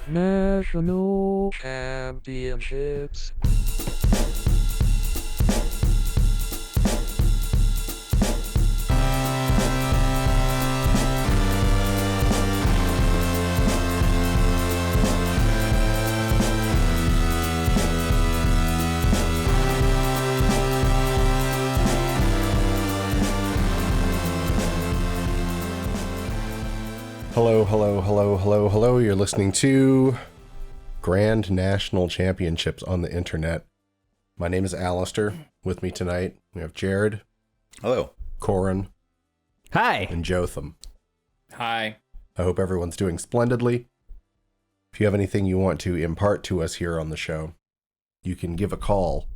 National Championships. Hello, hello, hello, hello, hello. You're listening to Grand National Championships on the Internet. My name is Alistair. With me tonight, we have Jared. Hello. Corin. Hi. And Jotham. Hi. I hope everyone's doing splendidly. If you have anything you want to impart to us here on the show, you can give a call.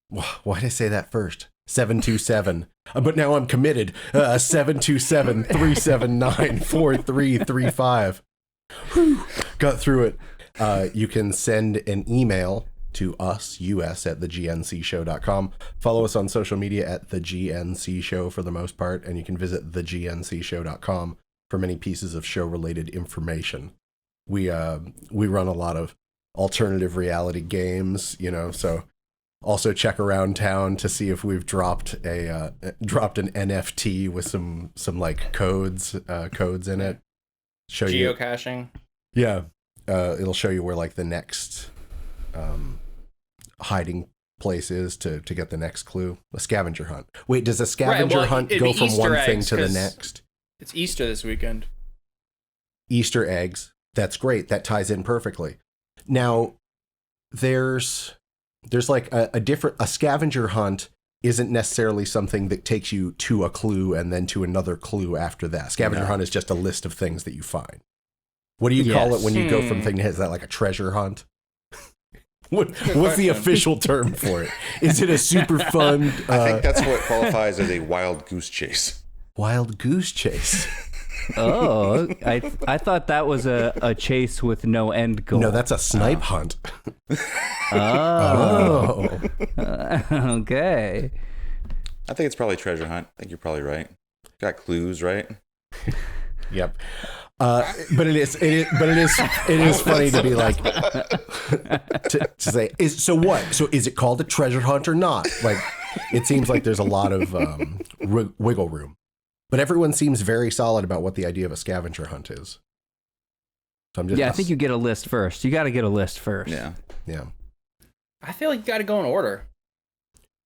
Why did I say that first? 727. But now I'm committed. 727-379-4335. Got through it. You can send an email to us, us@thegncshow.com. Follow us on social media at the GNC Show for the most part, and you can visit thegncshow.com for many pieces of show-related information. We run a lot of alternative reality games, so also check around town to see if we've dropped an NFT with some like codes in it. Show geocaching. Yeah. It'll show you where like the next hiding place is to get the next clue. A scavenger hunt. Wait, does a scavenger hunt go from Easter one thing eggs, to the next? It's Easter this weekend. Easter eggs. That's great. That ties in perfectly. Now, there's like a scavenger hunt isn't necessarily something that takes you to a clue and then to another clue after that. Scavenger hunt is just a list of things that you find. What do you call it when you go from thing to, is that like a treasure hunt? What's the official term for it? Is it a super fun? I think that's what qualifies as a wild goose chase. Wild goose chase. Oh, I thought that was a chase with no end goal. No, that's a snipe hunt. Oh. Okay. I think it's probably treasure hunt. I think you're probably right. Got clues, right? Yep. But it is funny to be like to say so is it called a treasure hunt or not? Like it seems like there's a lot of wiggle room, but everyone seems very solid about what the idea of a scavenger hunt is. So I think you get a list first. You got to get a list first. Yeah. I feel like you got to go in order.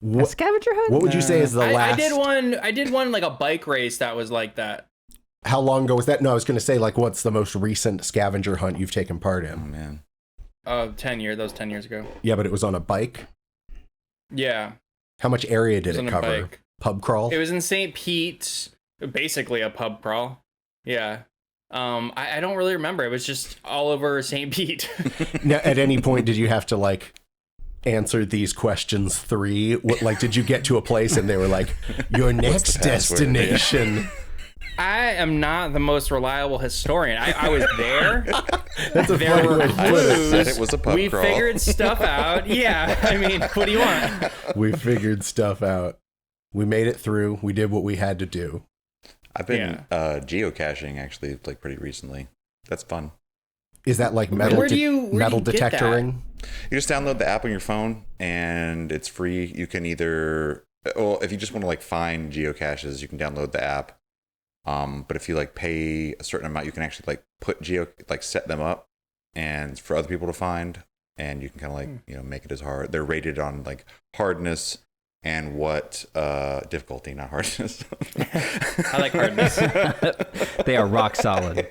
A scavenger hunt? What would you say is the last? I did one like a bike race that was like that. How long ago was that? No, I was going to say, like, what's the most recent scavenger hunt you've taken part in? Oh, man. 10 years. That was 10 years ago. Yeah, but it was on a bike? Yeah. How much area did it cover? Bike. Pub crawl? It was in St. Pete. Basically a pub crawl. Yeah. I don't really remember. It was just all over St. Pete. Now, at any point, did you have to, like, answer these questions 3? Like, did you get to a place and they were like, your next destination... I am not the most reliable historian. I was there. That's a there were clues. Said it was a pub we crawl. figured stuff out. Yeah, I mean, what do you want? We figured stuff out. We made it through. We did what we had to do. I've been geocaching actually, like pretty recently. That's fun. Is that like metal detectoring? You just download the app on your phone and it's free. You can either, if you just want to like find geocaches, you can download the app. But if you like pay a certain amount, you can actually like set them up and for other people to find, and you can kind of like, make it as hard. They're rated on like hardness and what, difficulty, not hardness. I like hardness. They are rock solid.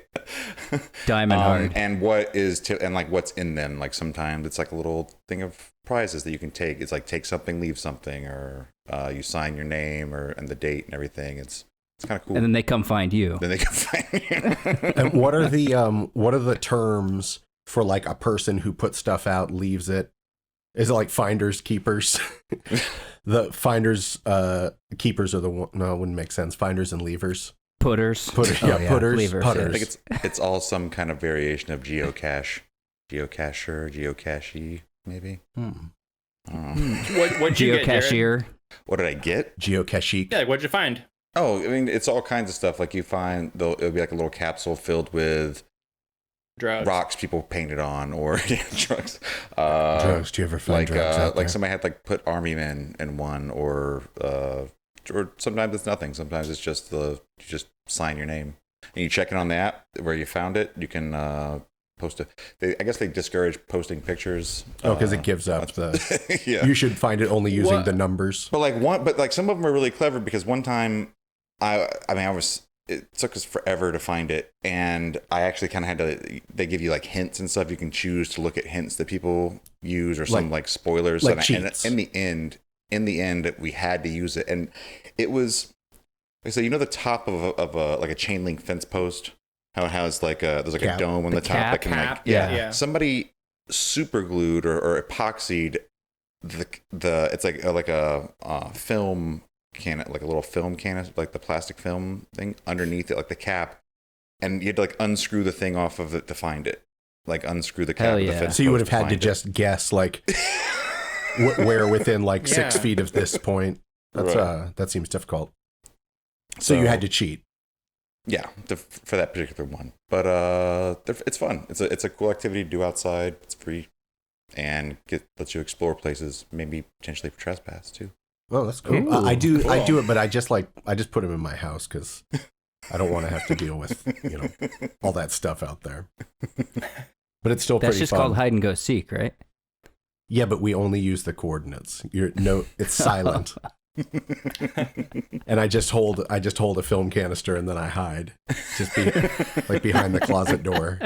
Diamond hard. And what is, and like what's in them. Like sometimes it's like a little thing of prizes that you can take. It's like take something, leave something, or, you sign your name and the date and everything. It's kind of cool. And then they come find you. And what are the terms for like a person who puts stuff out, leaves it? Is it like finders, keepers? The finders, keepers are the one. No, it wouldn't make sense. Finders and leavers. Putters. Putters. Leavers, putters. I think it's all some kind of variation of geocache. Geocacher, geocachee, maybe. What'd you get, Geocachier. What did I get? Geocache. Yeah, what'd you find? Oh, I mean, it's all kinds of stuff. Like you find, it'll be like a little capsule filled with Drugs. rocks people painted on, or yeah, drugs. Drugs. Do you ever find Like drugs out there? like somebody had like put army men in one, or sometimes it's nothing. Sometimes it's just you just sign your name and you check it on the app where you found it. You can post it. I guess they discourage posting pictures. Oh, because it gives up the. Yeah. You should find it only using the numbers. But like some of them are really clever, because one time it took us forever to find it, and I actually kind of had to. They give you like hints and stuff. You can choose to look at hints that people use, or some like spoilers. Like and cheats. in the end, we had to use it, and it was. So you know the top of a like a chain link fence post, how it has like there's like a dome on the top that can like yeah. Somebody super glued or epoxied the it's like a film can, like a little film can, like the plastic film thing underneath it, like the cap, and you had to like unscrew the thing off of it to find it, like unscrew the cap of the fence. So you would have post had to find just guess like where within like 6 Yeah. feet of this point. That's Right. that seems difficult. So you had to cheat. Yeah, for that particular one. But it's fun. It's a cool activity to do outside. It's free, and lets you explore places, maybe potentially for trespass too. Oh, that's cool. Ooh, I do it, but I just put them in my house because I don't want to have to deal with all that stuff out there. But it's still That's pretty just fun. called hide and go seek, right? Yeah, but we only use the coordinates. It's silent. And I just hold a film canister and then I hide, just like behind the closet door.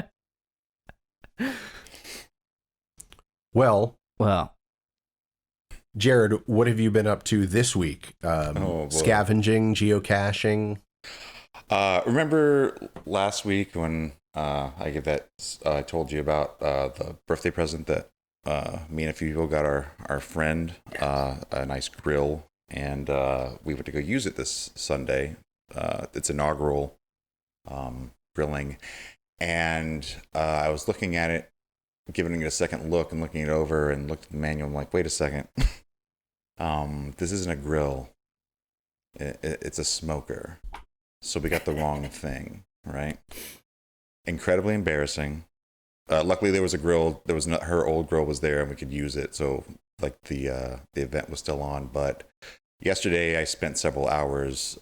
Well, Jared, what have you been up to this week? Scavenging, geocaching. Remember last week when I told you about the birthday present that me and a few people got our friend a nice grill, and we went to go use it this Sunday. It's inaugural grilling, and I was looking at it, giving it a second look and looking it over, and looked at the manual. I'm like, wait a second, this isn't a grill. It's a smoker. So we got the wrong thing, right? Incredibly embarrassing. Luckily, there was a grill. There was not, her old grill was there, and we could use it. So, like the event was still on. But yesterday, I spent several hours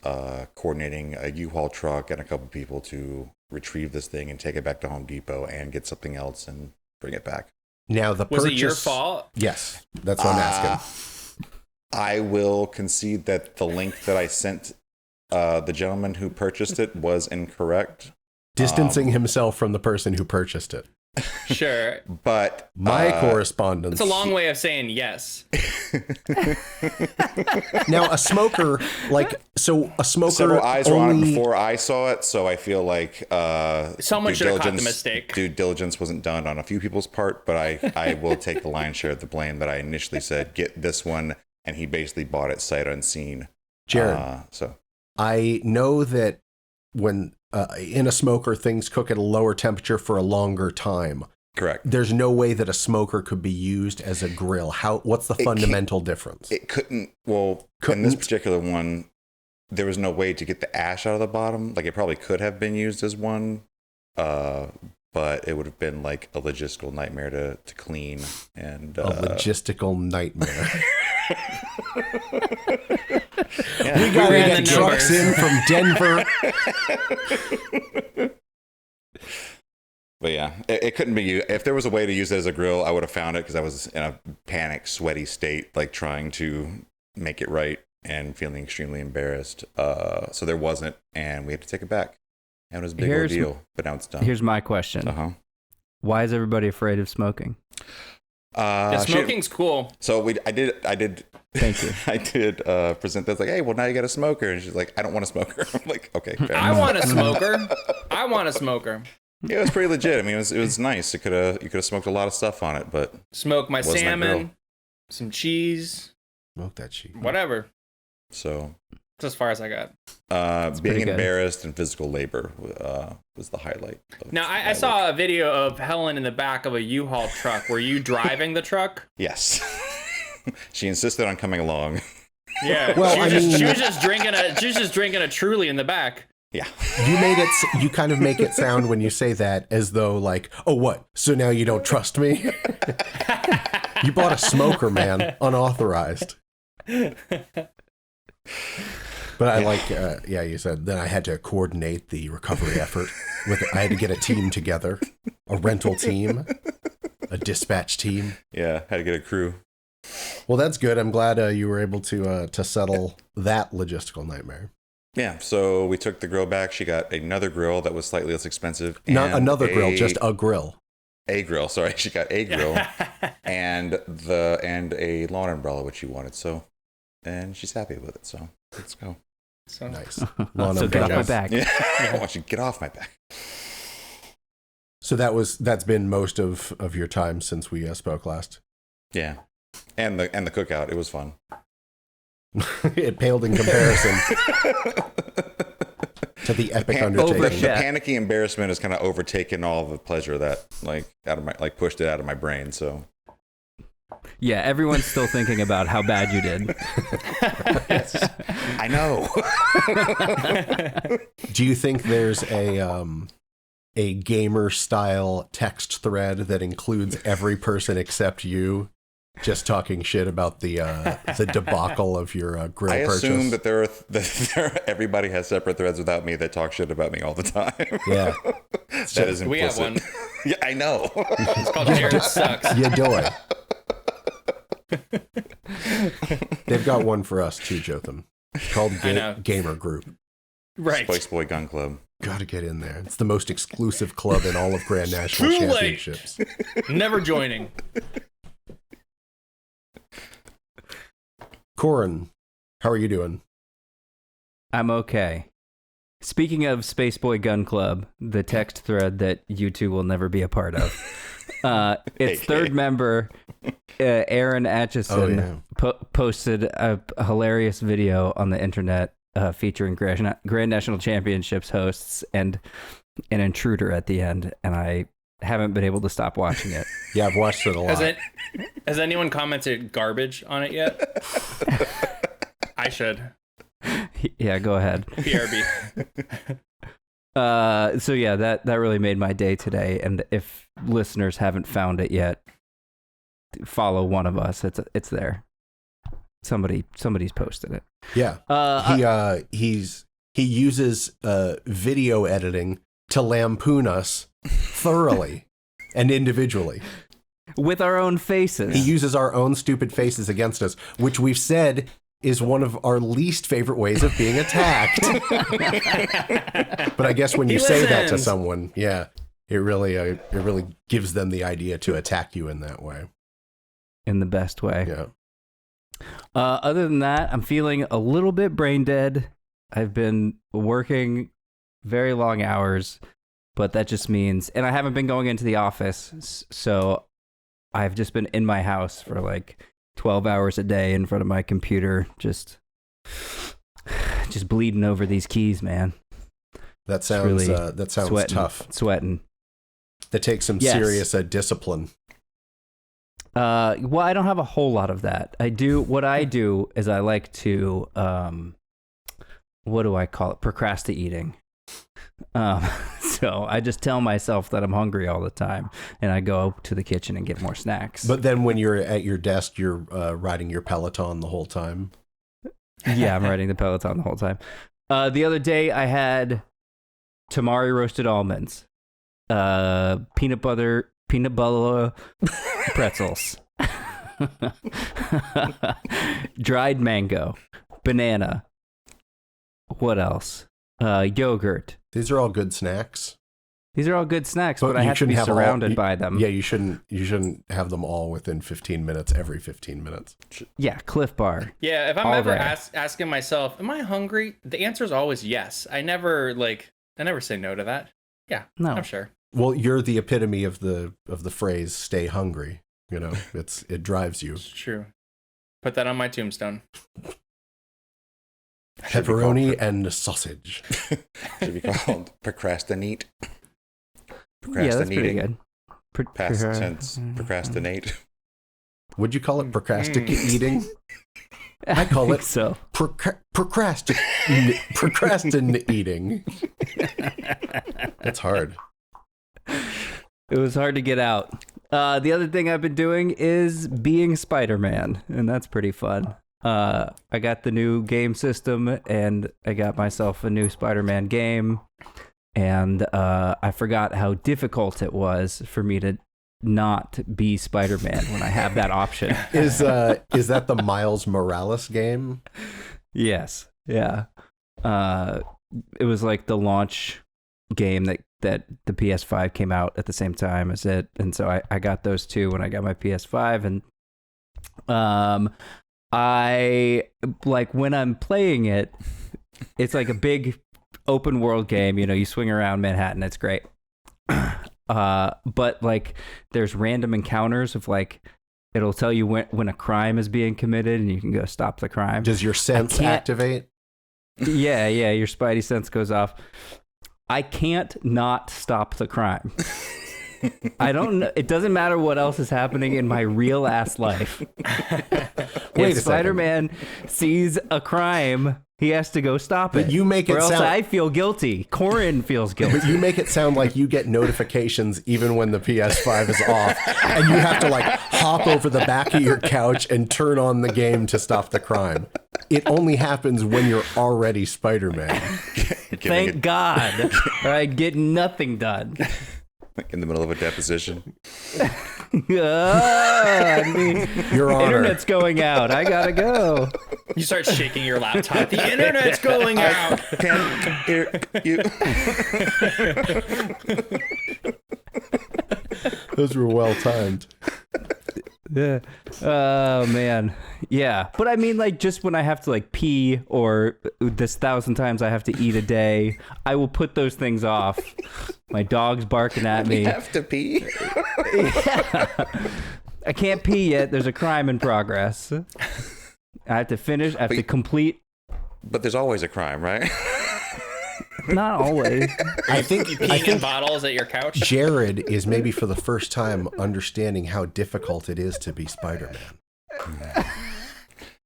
coordinating a U-Haul truck and a couple people to retrieve this thing and take it back to Home Depot and get something else and bring it back. Now the Was purchase, it your fault? Yes, that's what I'm asking. I will concede that the link that I sent the gentleman who purchased it was incorrect. Distancing himself from the person who purchased it. Sure. But My correspondence. It's a long way of saying yes. Now a smoker, several eyes were on it only before I saw it, so I feel like Someone due should have caught the diligence- mistake. Due diligence wasn't done on a few people's part, but I will take the lion's share of the blame that I initially said, get this one, and he basically bought it sight unseen. Jared. So I know that when in a smoker, things cook at a lower temperature for a longer time. correct. There's no way that a smoker could be used as a grill. What's the fundamental difference? It couldn't. Well, in this particular one, there was no way to get the ash out of the bottom. Like, it probably could have been used as one, but it would have been like a logistical nightmare to clean. And A logistical nightmare. yeah. We gotta ran get the trucks numbers. in from Denver. But yeah, it couldn't be used. If there was a way to use it as a grill, I would have found it, because I was in a panic, sweaty state, like trying to make it right and feeling extremely embarrassed. So there wasn't, and we had to take it back. And it was a big ordeal, but now it's done. Here's my question. Uh-huh. Why is everybody afraid of smoking? Smoking's cool. So I did. Thank you. I did present this like, hey, well, now you got a smoker, and she's like, I don't want a smoker. I'm like, okay, fair I enough. want a smoker. I want a smoker. Yeah, it was pretty legit. I mean, it was nice. You could have smoked a lot of stuff on it, but Smoke my Wasn't that salmon, grill. some cheese, Smoke that sheep. whatever. so That's as far as I got. being pretty good. embarrassed and physical labor was the highlight. Now, I saw a video of Helen in the back of a U-Haul truck. Were you driving the truck? Yes. She insisted on coming along. Yeah. Well, she was just drinking a Truly in the back. Yeah. You kind of make it sound when you say that as though like, oh, what? So now you don't trust me? You bought a smoker, man, unauthorized. But I like, you said then I had to coordinate the recovery effort. I had to get a team together, a rental team, a dispatch team. Yeah, had to get a crew. Well, that's good. I'm glad you were able to settle that logistical nightmare. Yeah, so we took the grill back. She got another grill that was slightly less expensive. Not another grill, just a grill. A grill, sorry. She got a grill and a lawn umbrella, which she wanted. So, and she's happy with it. So let's go. So Nice. So get off my back. Yeah. I want you to get off my back. So that's been most of your time since we spoke last. Yeah, and the cookout. It was fun. It paled in comparison to the epic undertaking. The panicky embarrassment has kind of overtaken all the pleasure that pushed it out of my brain. So Yeah, everyone's still thinking about how bad you did. yes, I know. Do you think there's a gamer style text thread that includes every person except you just talking shit about the debacle of your grill purchase? I assume that everybody has separate threads without me that talk shit about me all the time. Yeah. That is implicit. We have one. Yeah, I know. It's called Jared Sucks. You do it. They've got one for us too, Jotham. It's called Gamer Group. Right. Spice Boy Gun Club. Gotta get in there. It's the most exclusive club in all of Grand National Too late. Championships. Never joining. Corin, how are you doing? I'm okay. Speaking of Spaceboy Gun Club, the text thread that you two will never be a part of, its third member, Aaron Atchison, posted a hilarious video on the internet featuring Grand National Championships hosts and an intruder at the end, and I haven't been able to stop watching it. Yeah, I've watched it a lot. Has anyone commented garbage on it yet? I should. Yeah, go ahead. BRB. So yeah, that really made my day today. And if listeners haven't found it yet, follow one of us. It's there. Somebody's posted it. Yeah. He uses video editing to lampoon us thoroughly and individually. With our own faces. He uses our own stupid faces against us, which we've said is one of our least favorite ways of being attacked. But I guess when you say that to someone, yeah, it really gives them the idea to attack you in that way. In the best way. Yeah. Other than that, I'm feeling a little bit brain dead. I've been working very long hours, but that just means, and I haven't been going into the office, so I've just been in my house for like 12 hours a day in front of my computer, just bleeding over these keys, man. That sounds tough. Sweating. That takes some serious discipline. Well, I don't have a whole lot of that. What I do is I like to, what do I call it? Procrastinating. So I just tell myself that I'm hungry all the time, and I go to the kitchen and get more snacks. But then when you're at your desk, you're riding your Peloton the whole time. Yeah, I'm riding the Peloton the whole time. The other day I had tamari roasted almonds, peanut butter pretzels, dried mango, banana. What else? Yogurt. These are all good snacks. But I have to be surrounded by them. Yeah, you shouldn't have them all within 15 minutes, every 15 minutes. Yeah, Cliff Bar. Yeah, if I'm ever asking myself, am I hungry? The answer is always yes. I never say no to that. Yeah, no. I'm sure. Well, you're the epitome of the phrase "stay hungry." You know, it drives you. It's true. Put that on my tombstone. Pepperoni and sausage. Should be called procrastinate. Yeah, that's pretty good. Past tense, procrastinate. Would you call it procrastinating? I call it so. procrastinating. That's hard. It was hard to get out. The other thing I've been doing is being Spider-Man, and that's pretty fun. I got the new game system, and I got myself a new Spider-Man game, and I forgot how difficult it was for me to not be Spider-Man when I have that option. Is that the Miles Morales game? Yes. Yeah. It was like the launch game that the PS5 came out at the same time as it, and so I got those two when I got my PS5, and I like when I'm playing it, it's like a big open world game, you know, you swing around Manhattan, it's great. But like there's random encounters of like it'll tell you when a crime is being committed and you can go stop the crime. Does your sense activate? Yeah, your spidey sense goes off. I can't not stop the crime. I don't know. It doesn't matter what else is happening in my real ass life. If Spider-Man sees a crime, he has to go stop it. But you make it or else sound... I feel guilty. Corin feels guilty. But you make it sound like you get notifications even when the PS5 is off, and you have to like hop over the back of your couch and turn on the game to stop the crime. It only happens when you're already Spider-Man. Thank God. Or I get nothing done. In the middle of a deposition. Your Honor. Internet's going out. I gotta go. You start shaking your laptop. The internet's going out. Can't hear you. Those were well timed. Yeah. Oh man. Yeah. But I mean, like, just when I have to like pee or this 1,000 times I have to eat a day, I will put those things off. My dog's barking at me. You have to pee. Yeah. I can't pee yet. There's a crime in progress. I have to finish. I have to complete. But there's always a crime, right? Not always. I think Peeing in bottles at your couch. Jared is maybe for the first time understanding how difficult it is to be Spider-Man.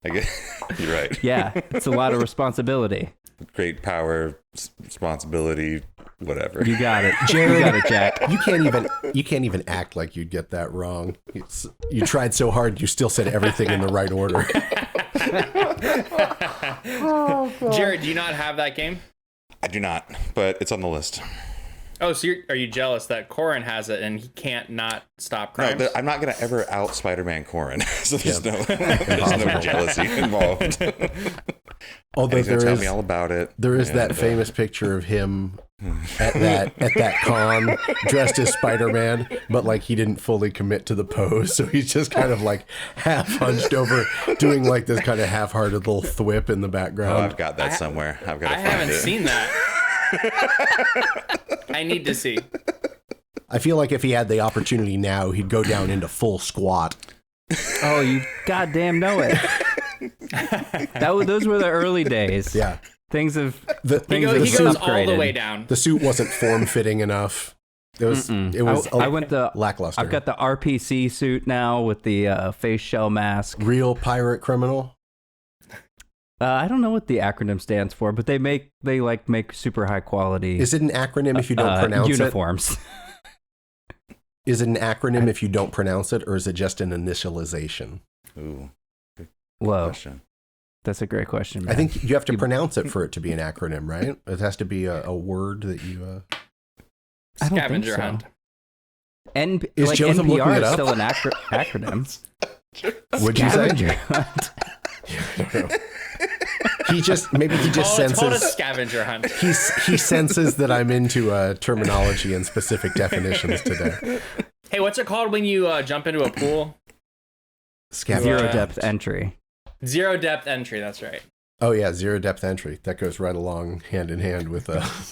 I guess you're right. Yeah, it's a lot of responsibility. Great power, responsibility, whatever. You got it, Jared. You got it, Jack. You can't even act like you'd get that wrong. You tried so hard, you still said everything in the right order. Jared, do you not have that game? I do not, but it's on the list. Oh, so are you jealous that Corin has it and he can't not stop crimes? No, I'm not going to ever out Spider-Man Corin, so there's no jealousy involved. Although he's going to tell me all about it. There is that famous picture of him at that con dressed as Spider-Man, but like he didn't fully commit to the pose, so he's just kind of like half hunched over, doing like this kind of half-hearted little thwip in the background. Oh, I've got that somewhere. I've got to find it. I haven't seen that. I need to see. I feel like if he had the opportunity now, he'd go down into full squat. Oh, you goddamn know it. Those were the early days. Yeah. Things have He goes all the way down. The suit wasn't form-fitting enough. It was I went the lackluster. I've got the RPC suit now with the face shell mask. Real pirate criminal. I don't know what the acronym stands for, but they make super high quality. Is it an acronym if you don't pronounce uniforms? Is it an acronym if you don't pronounce it, or is it just an initialization? Ooh, good Whoa, question. That's a great question, man. I think you have to pronounce it for it to be an acronym, right? It has to be a word that you... I don't Scavenger think so. hunt. Is Jotham looking NPR it is up? still an acronym. Would you say? Scavenger hunt. He just It's called a senses... scavenger hunt. He senses that I'm into terminology and specific definitions today. Hey, what's it called when you jump into a pool? Scavenger. Zero depth entry. Zero depth entry. That's right. Oh yeah, zero depth entry. That goes right along hand in hand with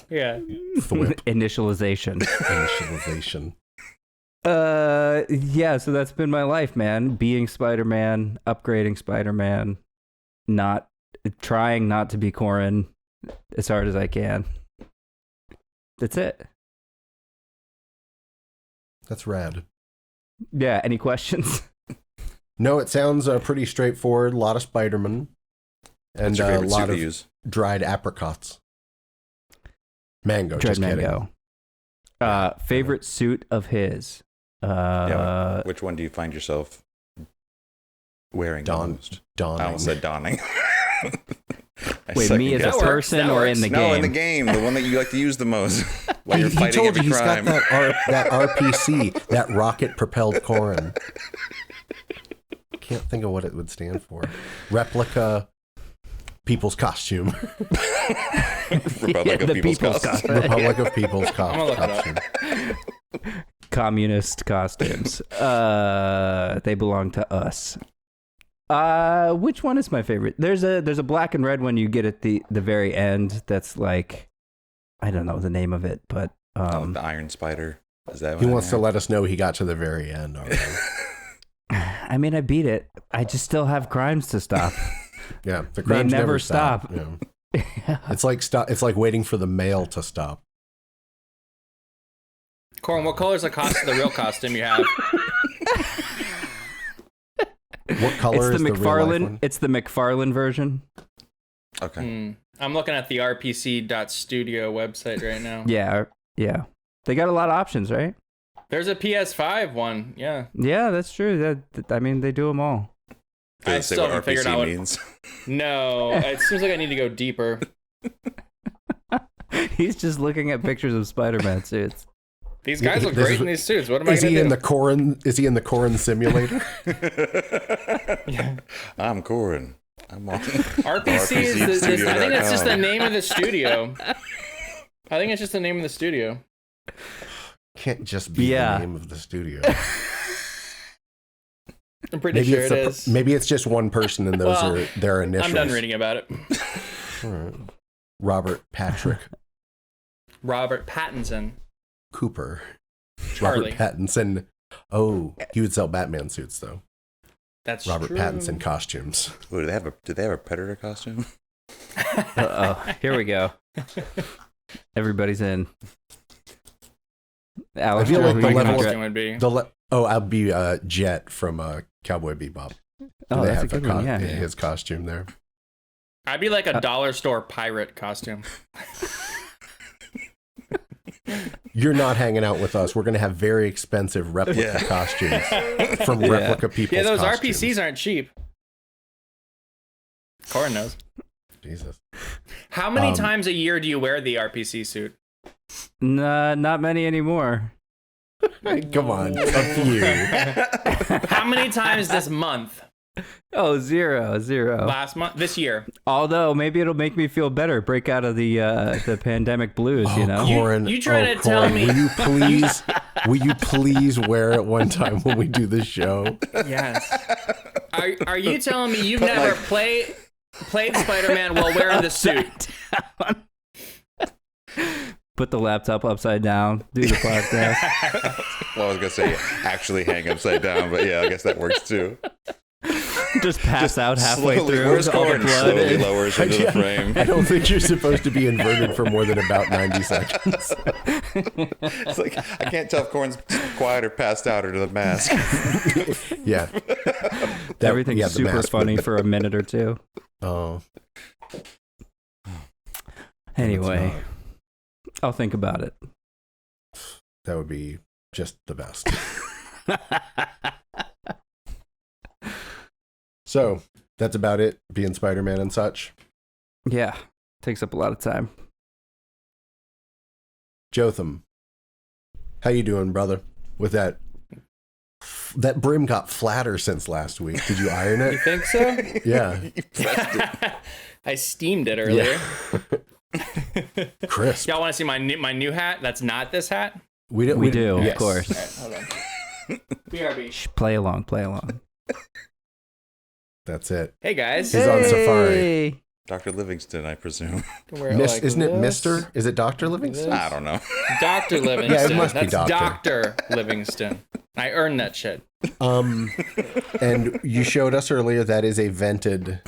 Yeah. thwip. Initialization. Initialization. Yeah, so that's been my life, man. Being Spider-Man, upgrading Spider-Man, trying not to be Corin as hard as I can. That's it. That's rad. Yeah, any questions? No, it sounds pretty straightforward. A lot of Spider-Man. And What's your a favorite lot suit to of use? dried apricots. Mango, Dread just kidding. mango. Favorite suit of his. Which one do you find yourself wearing the most? I Donning. almost said donning. Wait, me as a That works, person that or works. in the No, game? in the game, the one that you like to use the most while you're He fighting told every you crime. he's got that RPC, that rocket-propelled corin. Can't think of what it would stand for. Replica People's Costume. Republic of the People's People's Costume. Republic of People's gonna look it up. Costume. Communist costumes. They belong to us. Which one is my favorite? There's a black and red one you get at the very end. That's like, I don't know the name of it, but The Iron Spider. Is that He what wants to let us know he got to the very end already. I mean, I beat it. I just still have crimes to stop. Yeah, the They crimes never stop. stop. Yeah. It's like waiting for the mail to stop. Corin, what color is the real costume you have? What color It's is the the real life McFarlane. one? It's the McFarlane version. Okay. I'm looking at the rpc.studio website right now. Yeah. They got a lot of options, right? There's a PS5 one. Yeah. Yeah, that's true. I mean, they do them all. Does I it say still what haven't figured out RPC what- means? No, it seems like I need to go deeper. He's just looking at pictures of Spider-Man suits. These guys look This great is- in these suits. What am I Is going he to in do? the corin? Is he in the corin simulator? I'm Corin. I'm on RPC is I think that's just the name of the studio. I think it's just the name of the studio. Can't just be Yeah. the name of the studio. I'm pretty sure it is. Maybe it's just one person and those Well, are their initials. I'm done reading about it. All right. Robert Patrick Robert Pattinson. Cooper. Charlie. Robert Pattinson. Oh, he would sell Batman suits though. That's Robert true. Pattinson costumes. Ooh, do they have a Predator costume? Uh-oh. Here we go. Everybody's in. Alex, I feel like who the you My level gonna costume would be. I'll be Jet from Cowboy Bebop. Oh, They that's a have good one. Yeah. his costume there. I'd be like a dollar store pirate costume. You're not hanging out with us. We're going to have very expensive replica costumes from replica people. Yeah, those RPCs aren't cheap. Corin knows. Jesus. How many times a year do you wear the RPC suit? Nah, not many anymore. Come on, a few. How many times this month? Oh, zero. Last month? This year? Although maybe it'll make me feel better, break out of the pandemic blues. You know. Corin, You trying to tell me- Will you please wear it one time when we do the show? Yes. Are you telling me you've never played Spider-Man while wearing the suit? Put the laptop upside down. Do the podcast. Well, I was gonna say actually hang upside down, but yeah, I guess that works too. Just pass out halfway Slowly, through. where's All the Corin? blood. Slowly lowers into the frame. I don't think you're supposed to be inverted for more than about 90 seconds. It's like I can't tell if Corin's quiet or passed out or to the mask. Yeah. Everything's the super mask funny would- for a minute or two. Oh. Anyway, I'll think about it. That would be just the best. So that's about it, being Spider-Man and such. Yeah, takes up a lot of time. Jotham, how you doing, brother? With that brim got flatter since last week. Did you iron You it? think so? Yeah. I steamed it earlier. Crisp. Y'all want to see my new hat? That's not this hat. We do, yes. of course. All right, hold on. BRB. Shh, play along. That's it. Hey guys. He's on Safari. Dr. Livingston, I presume. Wear it like Isn't it this. Mister? Is it Dr. Livingston? I don't know. Dr. Livingston. Yeah, it must be That's Doctor. Dr. Livingston. I earned that shit. And you showed us earlier that is a vented.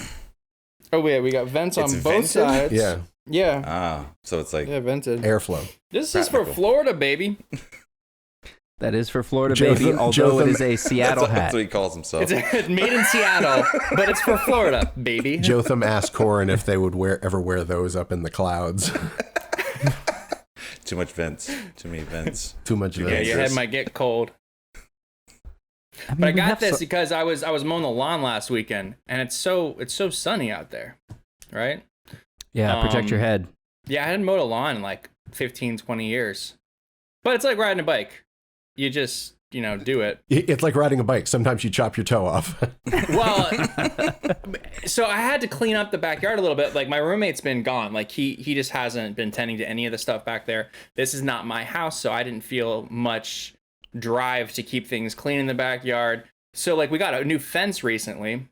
Oh wait, we got vents It's on both vented? sides. Yeah. Yeah. Ah, so it's like Yeah, vented. Airflow. This is for Practical. Florida, baby. That is for Florida, Jotham- baby, although it Jotham- is a Seattle That's hat. what he calls himself. It's made in Seattle, but it's for Florida, baby. Jotham asked Corin if they would ever wear those up in the clouds. Too much vents. Too many vents. Too much Yeah, events. your head might get cold. I mean, But I we got have this because I was mowing the lawn last weekend, and it's so sunny out there, right? Yeah, protect your Um, head. Yeah, I hadn't mowed a lawn in like 15, 20 years. But it's like riding a bike. You just, do it. It's like riding a bike. Sometimes you chop your toe off. Well, so I had to clean up the backyard a little bit. Like my roommate's been gone. Like he just hasn't been tending to any of the stuff back there. This is not my house, so I didn't feel much drive to keep things clean in the backyard. So like we got a new fence recently,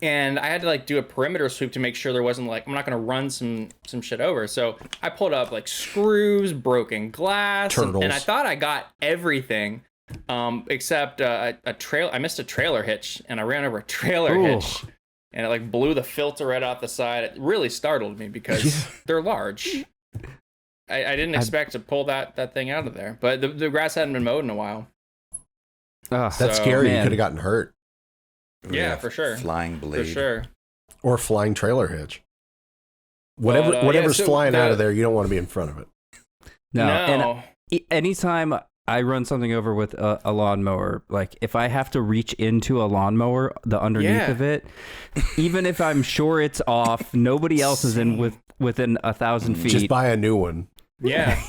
and I had to like do a perimeter sweep to make sure there wasn't like I'm not gonna run some shit over. So I pulled up like screws, broken glass, and I thought I got everything. Except a trail. I missed a trailer hitch, and I ran over a trailer hitch, and it like blew the filter right off the side. It really startled me because they're large. I didn't expect to pull that thing out of there, but the grass hadn't been mowed in a while. Ugh, That's So, scary. You man. could have gotten hurt. Yeah, for sure. Flying blade. For sure. Or flying trailer hitch. But, Whatever's so flying out of there, you don't want to be in front of it. No. And No. anytime I run something over with a lawnmower, like if I have to reach into a lawnmower, the underneath Yeah. of it, even if I'm sure it's off, nobody else is within 1,000 feet. Just buy a new one. Yeah.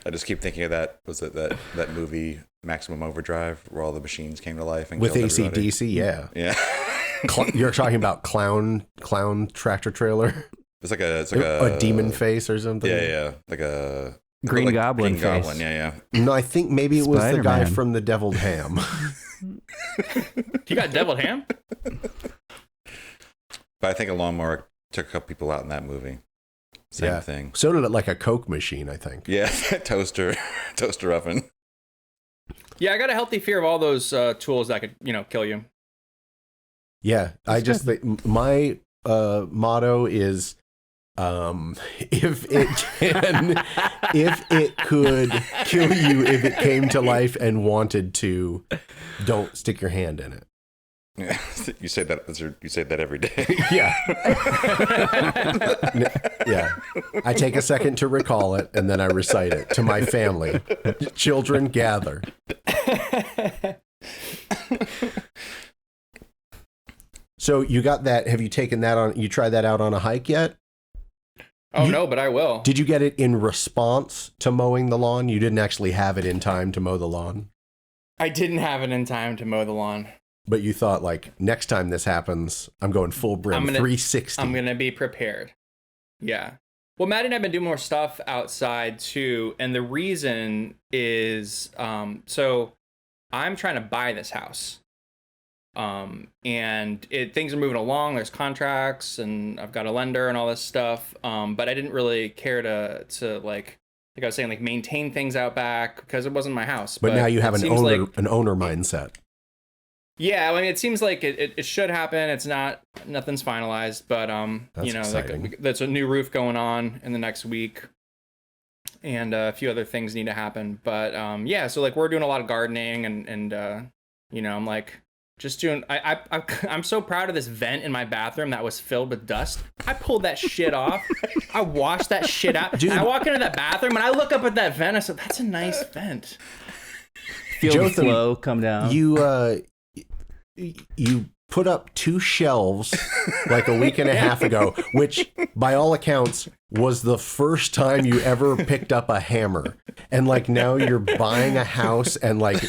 I just keep thinking of that. Was it that movie Maximum Overdrive where all the machines came to life and With killed everybody? AC/DC, yeah. Yeah. You're talking about clown tractor trailer? It's like a a demon face or something? Yeah. Like a Green Goblin Green face. Goblin. Yeah. No, I think maybe it was the guy Spider-Man. from the Deviled Ham. You got deviled ham? But I think a lawnmower took a couple people out in that movie. Same Yeah. thing. So did it like a Coke machine, I think. Yeah. toaster oven. Yeah, I got a healthy fear of all those tools that could, kill you. Yeah, I just think my motto is if it could kill you if it came to life and wanted to, don't stick your hand in it. Yeah. You say that. You say that every day. Yeah. Yeah. I take a second to recall it and then I recite it to my family. Children gather. So you got that. Have you taken that on? You tried that out on a hike yet? Oh, no, but I will. Did you get it in response to mowing the lawn? You didn't actually have it in time to mow the lawn, I didn't have it in time to mow the lawn. but you thought like next time this happens, I'm going full brim, 360. I'm going to be prepared. Yeah. Well, Maddie and I have been doing more stuff outside too. And the reason is, so I'm trying to buy this house. And things are moving along. There's contracts and I've got a lender and all this stuff. But I didn't really care to like I was saying, like maintain things out back because it wasn't my house. But now you have it an seems owner like- an owner mindset. Yeah, I mean, it seems like it should happen. It's nothing's finalized, but That's exciting. like there's a new roof going on in the next week, and a few other things need to happen. But yeah, so like we're doing a lot of gardening, and I'm like just doing. I'm so proud of this vent in my bathroom that was filled with dust. I pulled that shit off. I washed that shit out. Dude. And I walk into that bathroom and I look up at that vent. I said, "That's a nice vent." Feel the Jotham, flow come down. You put up 2 shelves like a week and a half ago, which by all accounts was the first time you ever picked up a hammer. And like now you're buying a house and like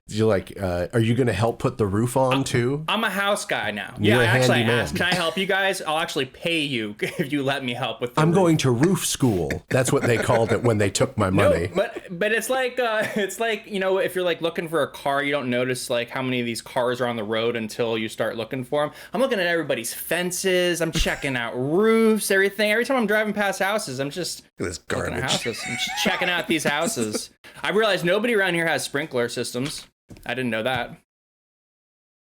you're like, are you going to help put the roof on too? I'm a house guy now. You're Yeah, a actually, I handyman. asked, can I help you guys? I'll actually pay you if you let me help with the I'm roof. going to roof school. That's what they called it when they took my money. No, but it's like if you're like looking for a car, you don't notice like how many of these cars are on the road until you start looking for them. I'm looking at everybody's fences. I'm checking out roofs, everything. Every time I'm driving past houses, I'm just Look at this looking at garbage. houses. I'm just checking out these houses. I realized nobody around here has sprinkler systems. I didn't know that.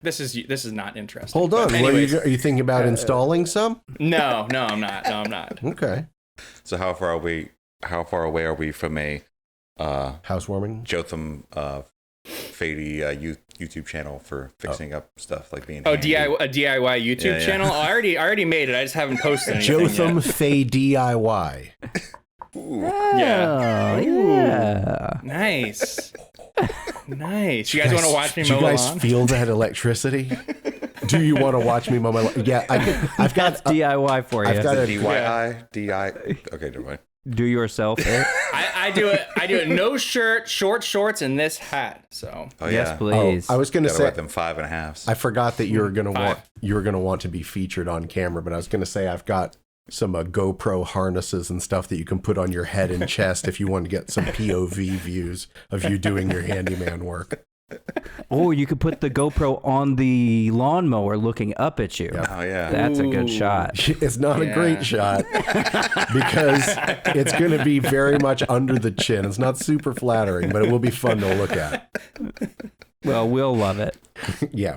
This is not interesting. Hold on. But anyways, Are you thinking about installing some? no, I'm not. Okay. So how far away are we from a Housewarming. Jotham Fady YouTube channel for fixing up stuff like being Oh, handy. a DIY YouTube Yeah. channel. Oh, I already made it. I just haven't posted anything Jotham yet. Fay DIY. Yeah. Yeah. Nice. Nice. You guys want to watch me Do mow you the guys lawn? feel that electricity? Do you want to watch me mow my lawn? Yeah, I've got DIY for you. I've got a Okay, never mind. Do yourself. Eric. I do it. No shirt, short shorts, and this hat. So Oh Yes, yeah. please. I was going to Gotta say write them 5.5s. I forgot that you were going to Five. want to be featured on camera, but I was going to say I've got some GoPro harnesses and stuff that you can put on your head and chest if you want to get some POV views of you doing your handyman work. Oh, you could put the GoPro on the lawnmower looking up at you. Yeah. Oh yeah. That's a good shot. It's not a Yeah. great shot because it's going to be very much under the chin. It's not super flattering, but it will be fun to look at. Well, we'll love it. Yeah.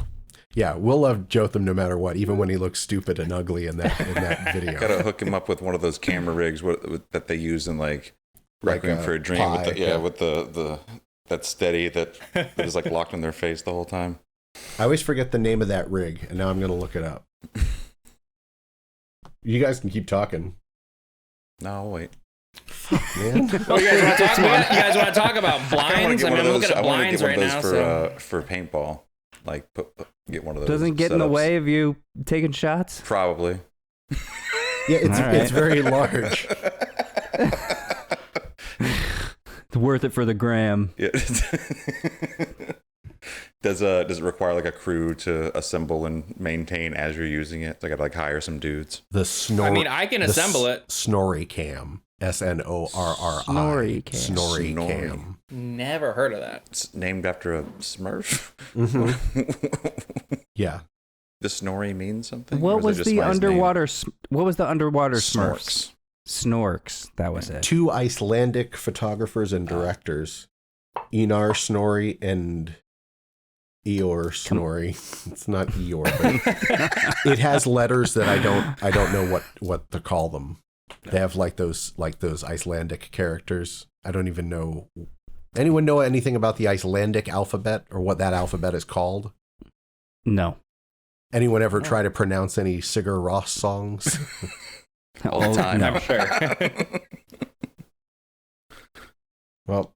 Yeah, we'll love Jotham no matter what, even when he looks stupid and ugly in that video. Gotta hook him up with one of those camera rigs that they use in like Like Requiem a for a Dream. pie, With yeah. with the that steady that is like locked in their face the whole time. I always forget the name of that rig, and now I'm going to look it up. You guys can keep talking. No, I'll wait. Man. What you guys want to talk about? You guys want to talk about blinds? I mean, I'm looking at blinds right now. For paintball. Like get one of those. Doesn't get in the setups. way of you taking shots. Probably. Yeah, it's All right. it's very large. It's worth it for the gram. Yeah. Does it require like a crew to assemble and maintain as you're using it? So I gotta like hire some dudes. The snor. I mean, I can assemble it. SnorriCam. SNORRI. SnorriCam. SnorriCam. Never heard of that. It's named after a Smurf. Mm-hmm. Yeah. Does Snorri mean something? Or What is it was just the my name? underwater? What was the underwater Snorks. Smurfs? Snorks. That was it. Two Icelandic photographers and directors, Einar Snorri and Eeyore Snorri. It's not Eeyore, but it has letters that I don't know what to call them. They have like those Icelandic characters. I don't even know. Anyone know anything about the Icelandic alphabet or what that alphabet is called? No. Anyone ever try to pronounce any Sigur Rós songs? All the time. No. I'm sure. Well,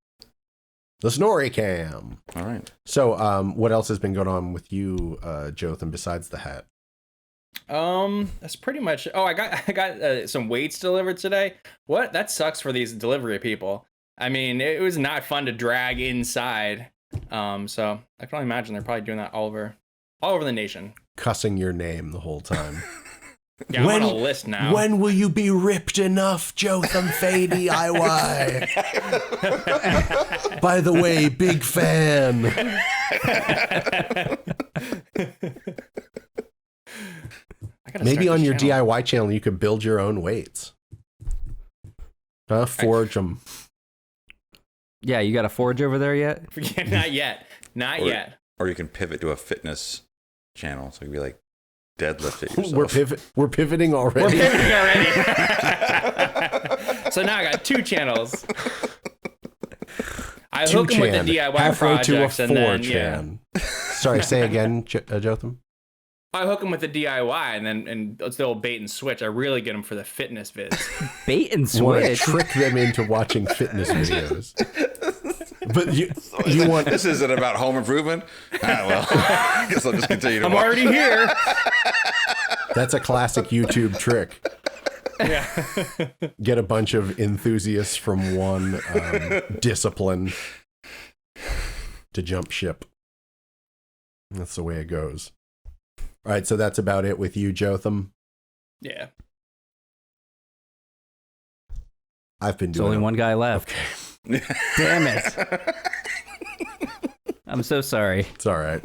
the SnorriCam. All right. So, what else has been going on with you, Jotham, besides the hat? That's pretty much. Oh, I got some weights delivered today. What? That sucks for these delivery people. I mean, it was not fun to drag inside. So I can only imagine they're probably doing that all over the nation. Cussing your name the whole time. Yeah, I'm on a list now. When will you be ripped enough, Jotham Fay DIY? By the way, big fan. Maybe on your DIY channel you could build your own weights. Forge them. Yeah, you got a forge over there yet? Not yet. Not yet. Or you can pivot to a fitness channel, so you'd be like deadlift it yourself. We're pivoting We're already. pivoting already. So now I got two channels. I hook them with the DIY halfway projects to a and then chan. Sorry, say again, Jotham. I hook them with the DIY and then it's the old bait and switch. I really get them for the fitness vids. Bait and You want to switch. trick them into watching fitness videos. But you want This isn't about home improvement? Well, I guess I'll just continue to I'm watch. already here. that's a classic YouTube trick. Yeah. Get a bunch of enthusiasts from one discipline to jump ship. That's the way it goes. All right, so that's about it with you, Jotham. Yeah. I've been There's doing only one guy left. Okay. Damn it. I'm so sorry. It's all right.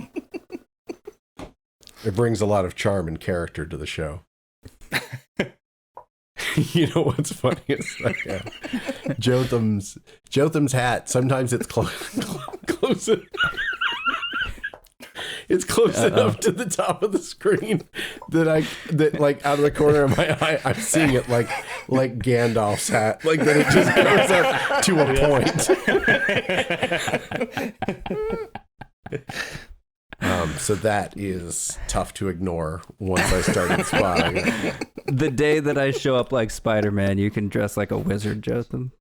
It brings a lot of charm and character to the show. You know what's funny? It's like Jotham's hat. Sometimes it's close. It's close enough to the top of the screen that like out of the corner of my eye, I'm seeing it like Gandalf's hat, like that it just goes up to a point. So that is tough to ignore once I started spotting it. The day that I show up like Spider-Man, you can dress like a wizard, Jotham.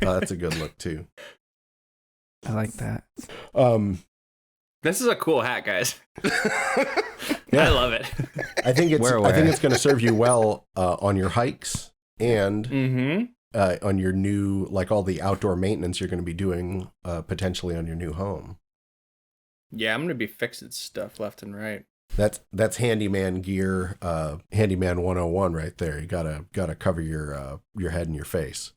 That's a good look too. I like that. This is a cool hat, guys. Yeah. I love it. I think it's going to serve you well on your hikes and on your new, like all the outdoor maintenance you're going to be doing potentially on your new home. Yeah, I'm going to be fixing stuff left and right. That's handyman gear, handyman 101 right there. You gotta cover your head and your face.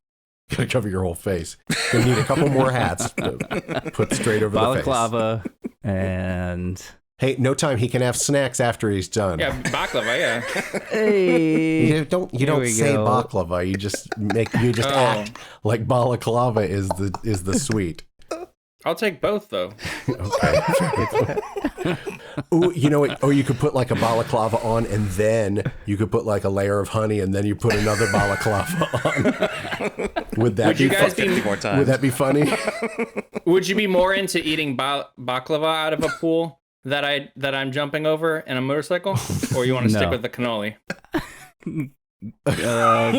Gotta cover your whole face. You need a couple more hats to put straight over the face. Baklava and hey, no time. He can have snacks after he's done. Yeah, baklava. Yeah. hey, You don't say go. baklava. You just act like balaclava is the sweet. I'll take both though. Okay. Ooh, you know what? Or you could put like a balaclava on, and then you could put like a layer of honey, and then you put another balaclava on. Would you guys be more times? Would that be funny? Would you be more into eating baklava out of a pool that I'm jumping over in a motorcycle, or you want to stick with the cannoli?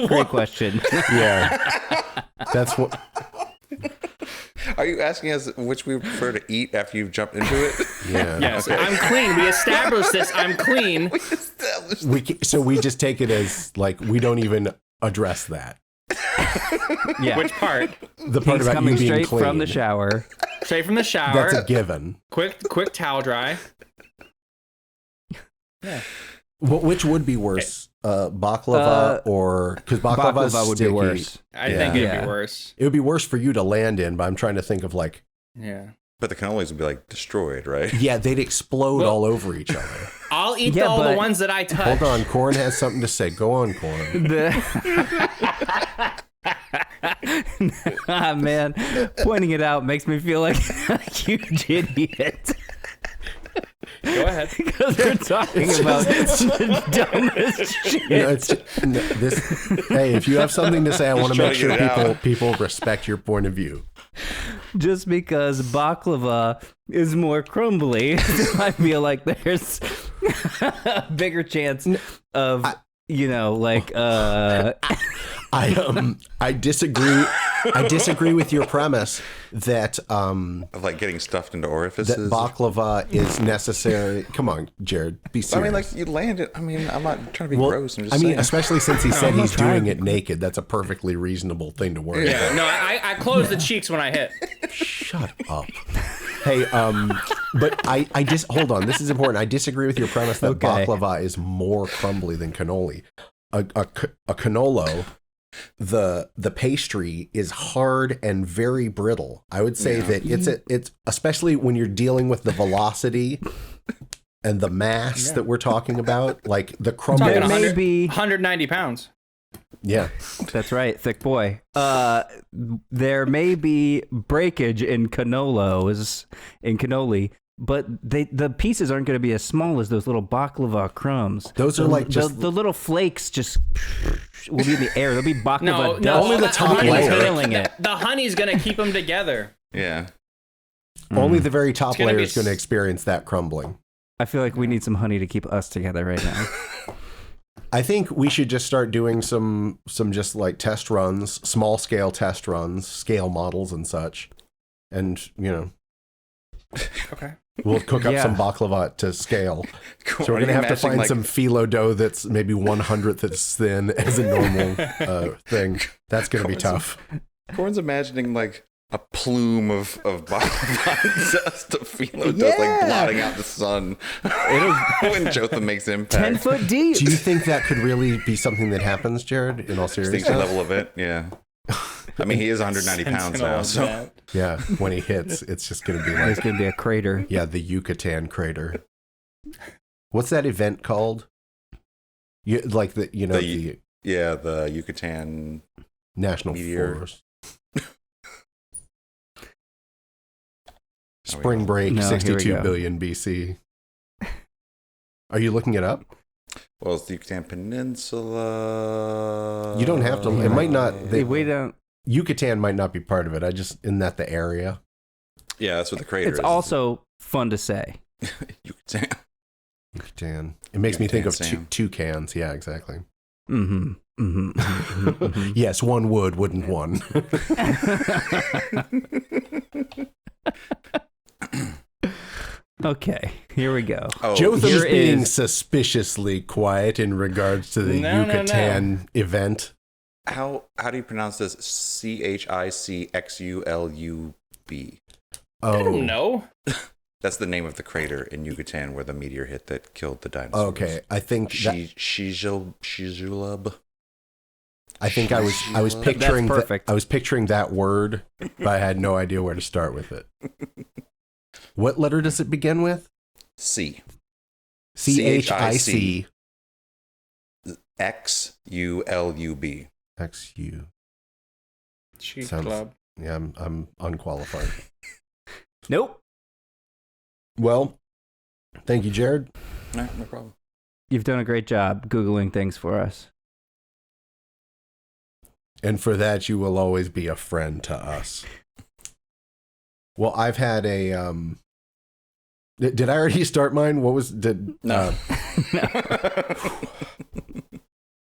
great question. Yeah, that's what. Are you asking us which we prefer to eat after you've jumped into it? Yeah. Yes, I'm clean. We established this. I'm clean. So we just take it as like we don't even address that. Yeah. Which part? The part He's about coming you being straight clean. from the shower. Straight from the shower. That's a given. Quick towel dry. Yeah. Which would be worse, baklava or because baklava is would be sticky. worse. I think it'd be worse. It would be worse for you to land in, but I'm trying to think of like. Yeah. But the cannolis would be like destroyed, right? Yeah, they'd explode all over each other. I'll eat Yeah, all the but- ones that I touch. Hold on, Corin has something to say. Go on, Corin. Ah, man, pointing it out makes me feel like a huge idiot. Go ahead. Because we're talking about the dumbest shit. Hey, if you have something to say, I want to trying make to sure get it out. people respect your point of view. Just because baklava is more crumbly, I feel like there's a bigger chance of, I disagree. I disagree with your premise that Of like getting stuffed into orifices. that baklava is necessary. Come on, Jared, be I serious. mean, like you land it. I mean, I'm not trying to be gross. I'm just saying. especially since he said he's doing it naked. That's a perfectly reasonable thing to worry about. Yeah. No, I close the cheeks when I hit. Shut up. Hey, but I just hold on. This is important. I disagree with your premise that Okay. baklava is more crumbly than cannoli. A cannolo, the pastry is hard and very brittle. I would say that it's especially when you're dealing with the velocity and the mass that we're talking about, like the crumble. There Talking may 100 be- 190 pounds. Yeah. That's right, thick boy. There may be breakage in cannoli, but the pieces aren't going to be as small as those little baklava crumbs. Those are like just the little flakes just will be in the air. There'll be baklava No, dust. only the top honey's layer. gonna- Feeling it. The honey's gonna keep them together. yeah. only the very top gonna layer be is going to experience that crumbling. I feel like we need some honey to keep us together right now. I think we should just start doing some just like test runs, small scale test runs, scale models and such. And, Okay. we'll cook up Yeah. some baklava to scale. Cool. So we're Are going to you have to imagining, find like, some phyllo dough that's maybe 1/100th as thin as a normal thing. That's going to be tough. Corin's imagining like a plume of baklava dust of phyllo dust, like blotting out the sun when Jotham makes impact. 10-foot deep. Do you think that could really be something that happens, Jared, in all Distinct seriousness? level of it, yeah. I mean, he is 190 pounds now, so Yeah, when he hits, it's just going to be like, It's going to be a crater. yeah, the Yucatan crater. What's that event called? Like the the Yucatan. National Meteor. Forest. Spring break, No, here we 62 go. billion BC. Are you looking it up? Well, it's the Yucatan Peninsula. You don't have to. It might not. We don't. Yucatan might not be part of it. Isn't that the area? Yeah, that's what the crater is. It's also fun to say. Yucatan. Yucatan. It makes me think of Yucatan Sam. toucans. Yeah, exactly. Mm-hmm. Mm-hmm. Mm-hmm. Mm-hmm. Yes, one would, wouldn't one? Okay, here we go. Oh, Jotham here is being is- suspiciously quiet in regards to the No, no, no. Yucatan event. how do you pronounce this? CHICXULUB. Oh, I don't know. That's the name of the crater in Yucatan where the meteor hit that killed the dinosaurs. okay. I think that, Shizulub. I think I was picturing That's perfect. I was picturing that word, but I had no idea where to start with it. What letter does it begin with? C. CHIC XULUB. XU. Cheat Sounds- club. Yeah, I'm unqualified. Nope. Well, thank you, Jared. No problem. You've done a great job Googling things for us. And for that, you will always be a friend to us. Well, I've had a did I already start mine? What was did No.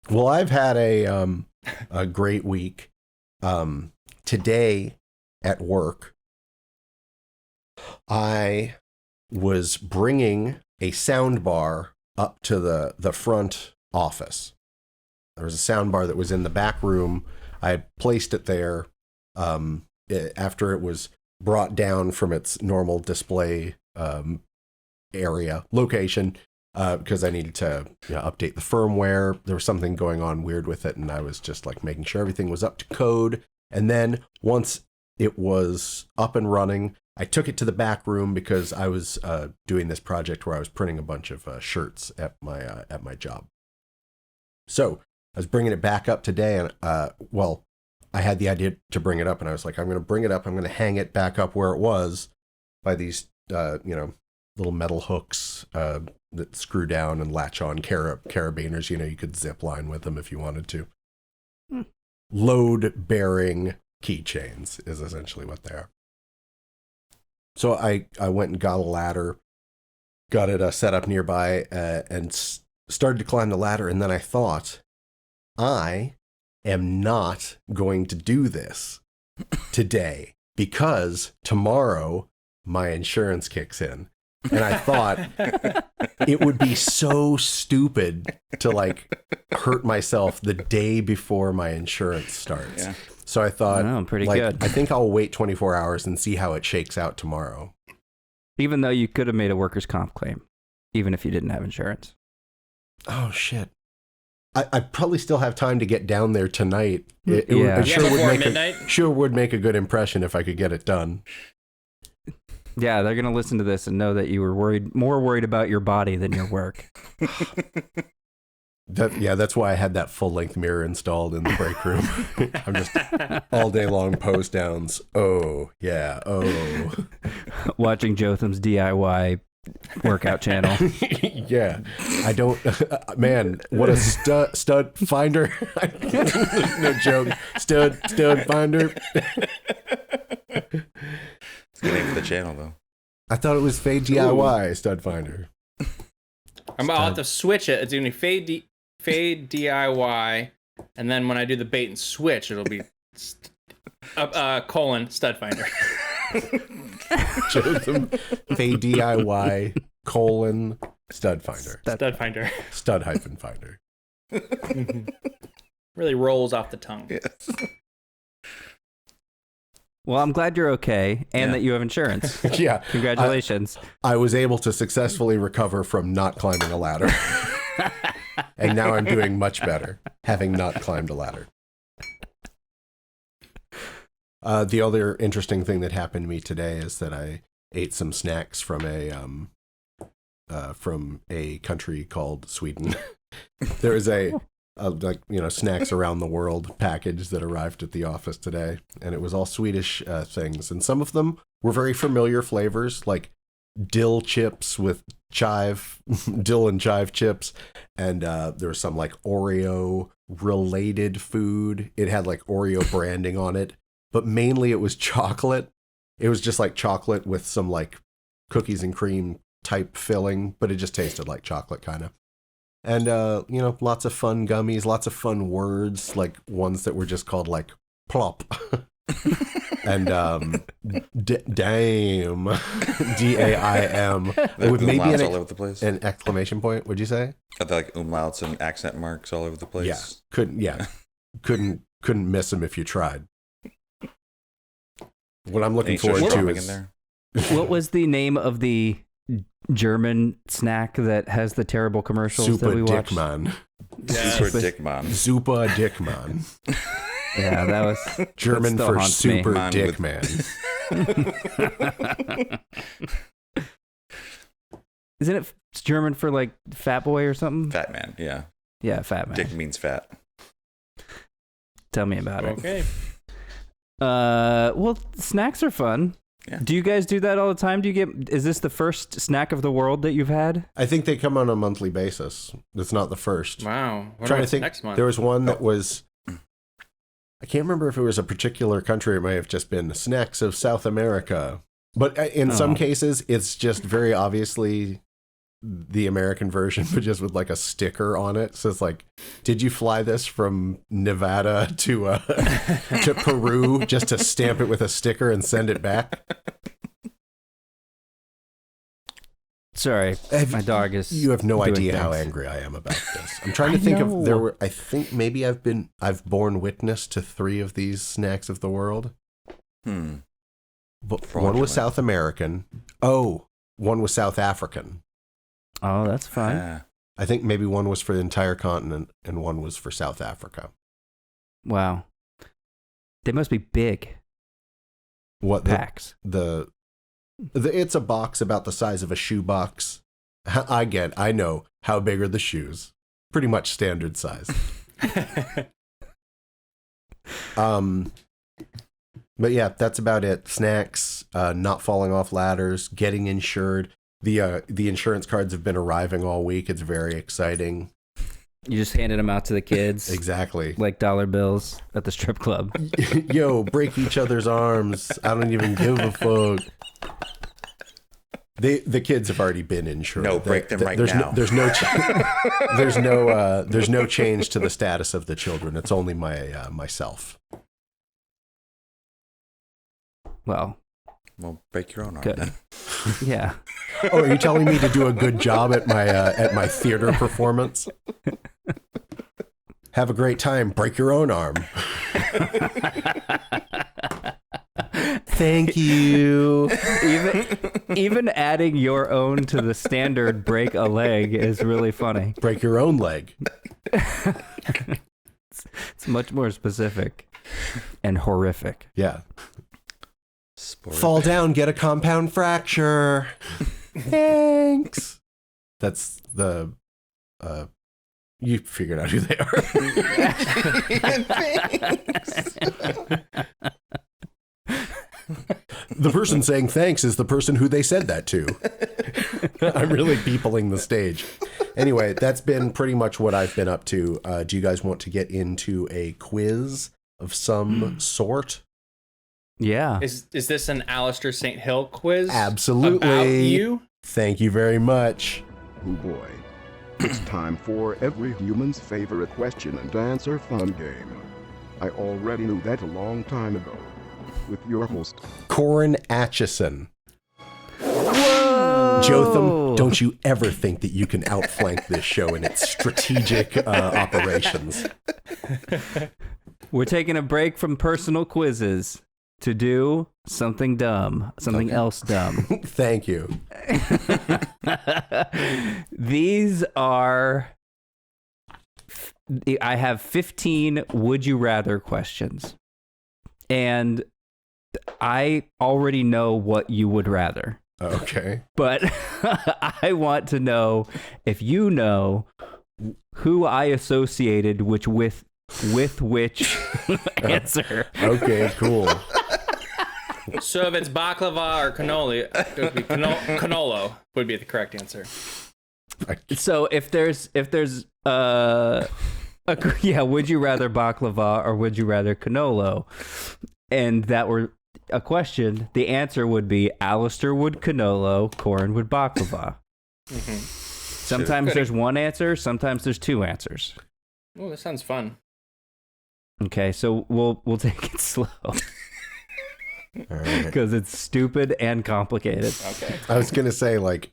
Well, I've had a great week. Today at work, I was bringing a sound bar up to the front office. There was a sound bar that was in the back room. I had placed it there after it was brought down from its normal display location, because I needed to update the firmware. There was something going on weird with it, and I was just like making sure everything was up to code. And then once it was up and running, I took it to the back room because I was doing this project where I was printing a bunch of shirts at my job. So I was bringing it back up today, and I had the idea to bring it up, and I was like, I'm going to bring it up. I'm going to hang it back up where it was by these little metal hooks that screw down and latch on carabiners. You could zip line with them if you wanted to. Load-bearing keychains is essentially what they are. So I went and got a ladder, got it set up nearby, and started to climb the ladder. And then I thought, I am not going to do this today because tomorrow my insurance kicks in. And I thought it would be so stupid to hurt myself the day before my insurance starts. Yeah. So I thought, Oh, pretty good. I think I'll wait 24 hours and see how it shakes out tomorrow. Even though you could have made a workers' comp claim, even if you didn't have insurance. Oh, shit. I probably still have time to get down there tonight. It Yeah. Before midnight. Sure would make a good impression if I could get it done. Yeah, they're gonna listen to this and know that you were more worried about your body than your work. That's why I had that full-length mirror installed in the break room. I'm just all day long pose downs. Oh, yeah. Oh. Watching Jotham's DIY workout channel. Yeah. I don't, man, what a stud finder. No joke. Stud finder. It's the name of the channel, though. I thought it was Fade DIY stud finder. I'll have to switch it. It's going to be fade DIY, and then when I do the bait and switch, it'll be colon stud finder. Jotham Fade DIY colon stud finder. Stud finder. Stud hyphen finder. Really rolls off the tongue. Yes. Well, I'm glad you're okay and Yeah. that you have insurance. Yeah. Congratulations. I was able to successfully recover from not climbing a ladder. And now I'm doing much better, having not climbed a ladder. The other interesting thing that happened to me today is that I ate some snacks from a country called Sweden. There is a like, snacks around the world package that arrived at the office today. And it was all Swedish things. And some of them were very familiar flavors, like dill chips with chive, dill and chive chips. And there was some like Oreo related food. It had like Oreo branding on it, but mainly it was chocolate. It was just like chocolate with some like cookies and cream type filling, but it just tasted like chocolate kind of. And, lots of fun gummies, lots of fun words, like ones that were just called like plop. And damn, DAIM. With maybe all over the place. an exclamation point, would you say? Got the like umlauts and accent marks all over the place. Yeah, couldn't miss them if you tried. What I'm looking forward to is... What was the name of the German snack that has the terrible commercials that we watched? Dickmann. Super Dickmann. Super Dickmann. Yeah, that was German for Super Man Dickman. Isn't it German for like fat boy or something? Fat man, yeah. Yeah, fat man. Dick means fat. Tell me about it. Okay. Well, snacks are fun. Yeah. Do you guys do that all the time? Is this the first snack of the world that you've had? I think they come on a monthly basis. It's not the first. Wow. What Trying to about think. next month? There was one that was... I can't remember if it was a particular country. It may have just been snacks of South America. But in some cases, it's just very obviously the American version, but just with like a sticker on it. So it's like, did you fly this from Nevada to to Peru just to stamp it with a sticker and send it back? Sorry, my dog is. You have no doing idea how things. angry I am about this. I'm trying to think of there were. I think maybe I've borne witness to 3 of these snacks of the world. But one was South American. Oh, one was South African. Oh, that's fine. I think maybe one was for the entire continent and one was for South Africa. Wow, they must be big. What packs? It's a box about the size of a shoe box. I know. How big are the shoes? Pretty much standard size. But yeah, that's about it. Snacks, not falling off ladders, getting insured. The insurance cards have been arriving all week. It's very exciting. You just handed them out to the kids. Exactly. Like dollar bills at the strip club. Yo, break each other's arms. I don't even give a fuck. The kids have already been insured. No, break them right there's now. There's no change to the status of the children. It's only myself. Well, break your own arm good. then. Yeah. Oh, are you telling me to do a good job at my theater performance? Have a great time. Break your own arm. Thank you. Even adding your own to the standard break a leg is really funny. Break your own leg. It's much more specific and horrific. Yeah. Sport. Fall down, get a compound fracture. Thanks. That's the you figured out who they are. The person saying thanks is the person who they said that to. I'm really peopling the stage. Anyway, that's been pretty much what I've been up to. Do you guys want to get into a quiz of some sort? Yeah. Is this an Alistair St. Hill quiz? Absolutely. About you? Thank you very much. Oh boy. It's time for every human's favorite question and answer fun game. I already knew that a long time ago. With your host, Corin Atchison. Whoa! Jotham, don't you ever think that you can outflank this show in its strategic operations. We're taking a break from personal quizzes to do something dumb, something else dumb. Thank you. These are... I have 15 would you rather questions. And I already know what you would rather. Okay. But I want to know if you know who I associated with which answer. Okay, cool. So if it's baklava or cannoli, it would be cannolo would be the correct answer. So if there's would you rather baklava or would you rather cannolo? And that were a question, the answer would be Alistair would cannolo, Corin would baklava. Mm-hmm. Sometimes there's one answer, sometimes there's two answers. Oh, that sounds fun. Okay, so we'll take it slow. All right. Because it's stupid and complicated. Okay. I was gonna say, like,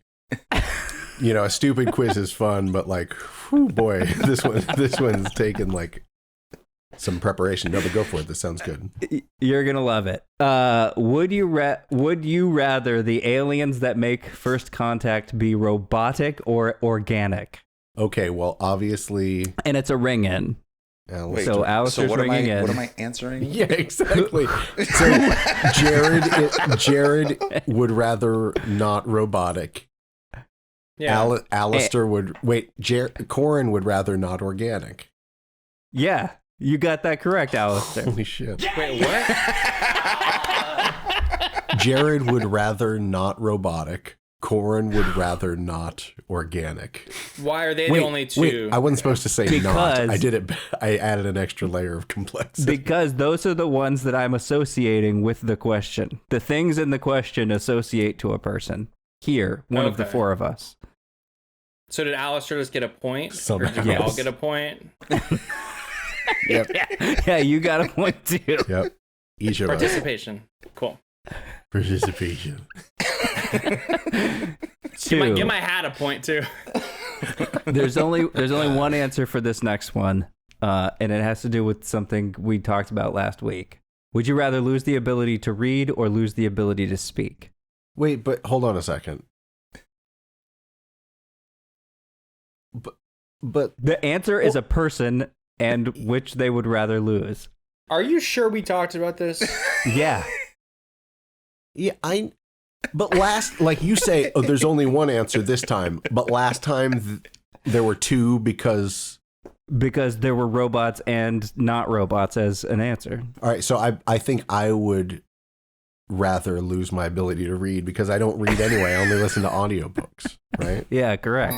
a stupid quiz is fun, but like, whew, boy, this one's taken like some preparation. No, but go for it. This sounds good. You're gonna love it. Would you rather the aliens that make first contact be robotic or organic? Okay, well, obviously, And it's a ring in. Alice. So Alistair's what ringing in. What am I answering? Yeah, exactly. So Jared would rather not robotic. Yeah. Alistair would Corin would rather not organic. Yeah, you got that correct, Alistair. Holy shit. Wait, what? Jared would rather not robotic. Corin would rather not organic. Why are they the only two? I wasn't supposed to say not. Because- I did it. I added an extra layer of complexity. Because those are the ones that I'm associating with the question. The things in the question associate to a person. Here, one of the Okay. four of us. So did Alistair just get a point? Or did Somehow. we all Yes. get a point? Yep. Yeah, you got a point too. Yep. Each of us. Participation. Cool. Participation. Two. Give my hat a point too. There's only one answer for this next one, and it has to do with something we talked about last week. Would you rather lose the ability to read or lose the ability to speak? Wait, but hold on a second. But The answer is a person and which they would rather lose. Are you sure we talked about this? Yeah. yeah, but last, like you say, oh, there's only one answer this time. But last time there were two because There were robots and not robots as an answer. all right. So I think I would rather lose my ability to read because I don't read anyway. I only listen to audiobooks, right? Yeah, correct.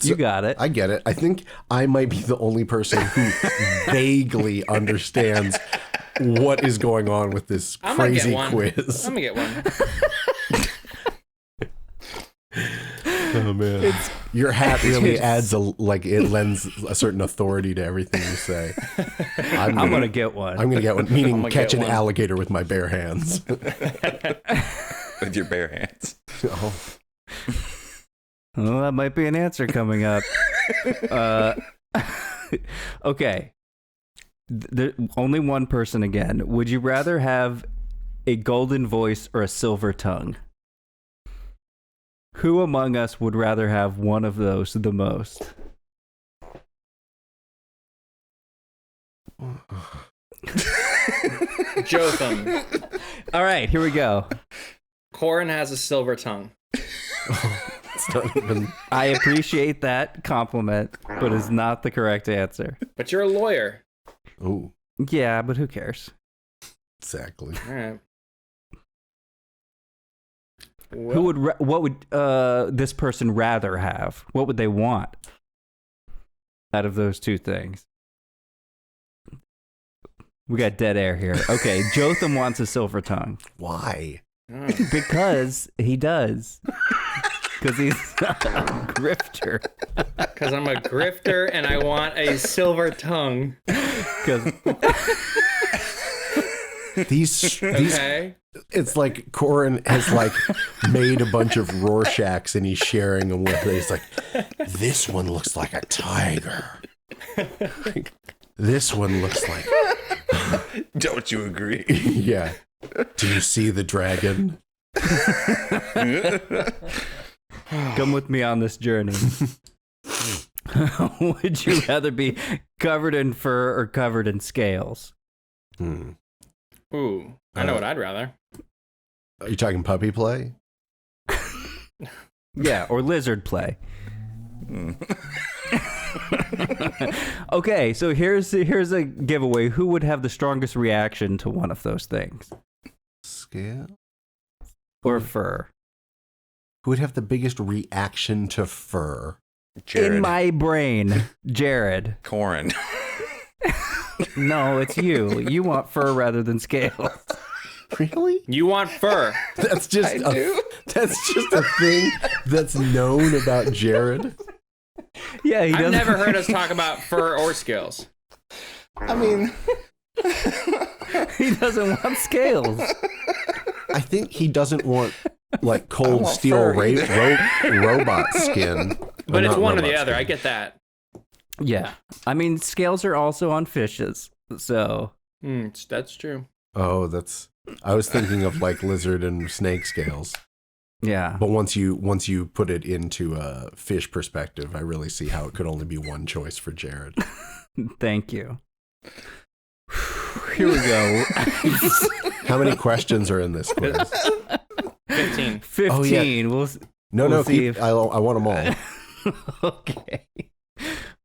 You got it. I get it. I think I might be the only person who vaguely understands what is going on with this I'm gonna get crazy one. quiz. I'm gonna get one. Oh man, your hat really adds it lends a certain authority to everything you say. I'm gonna get one. I'm gonna get one, meaning gonna catch get an one. alligator with my bare hands. With your bare hands. Oh. Well, that might be an answer coming up. Okay. Only one person again. Would you rather have a golden voice or a silver tongue? Who among us would rather have one of those the most? Jotham. All right, here we go. Corin has a silver tongue. It's not even. I appreciate that compliment, but it's not the correct answer. But you're a lawyer. Oh, Yeah, but who cares? exactly. All right. Who would what would this person rather have? What would they want out of those two things? We got dead air here. Okay, Jotham wants a silver tongue Why? because he does. Because he's a grifter. Because I'm a grifter and I want a silver tongue. Because These Okay. it's like Corin has like made a bunch of Rorschachs and he's sharing them with her. He's like, this one looks like a tiger. This one looks like, Don't you agree? yeah. Do you see the dragon? come with me on this journey. Would you rather be covered in fur or covered in scales? Hmm. Ooh, I know what I'd rather. Are you talking puppy play? Yeah, or lizard play. Okay, so here's a giveaway. Who would have the strongest reaction to one of those things? Scale? Or fur? Who would have the biggest reaction to fur? Jared. In my brain, Jared. Corin. No, it's you. You want fur rather than scales. Really? You want fur. That's just a thing that's known about Jared. Yeah, he I've doesn't. never heard us talk about fur or scales. I mean, He doesn't want scales. I think he doesn't want like cold want steel fur robot skin. But it's Not one or the robot other. skin. I get that. Yeah, I mean scales are also on fishes, so That's true. Oh, I was thinking of like lizard and snake scales. yeah. But once you put it into a fish perspective, I really see how it could only be one choice for Jared. Thank you. Here we go. How many questions are in this quiz? 15. 15. Oh, yeah. We'll No, see keep, I want them all. Okay.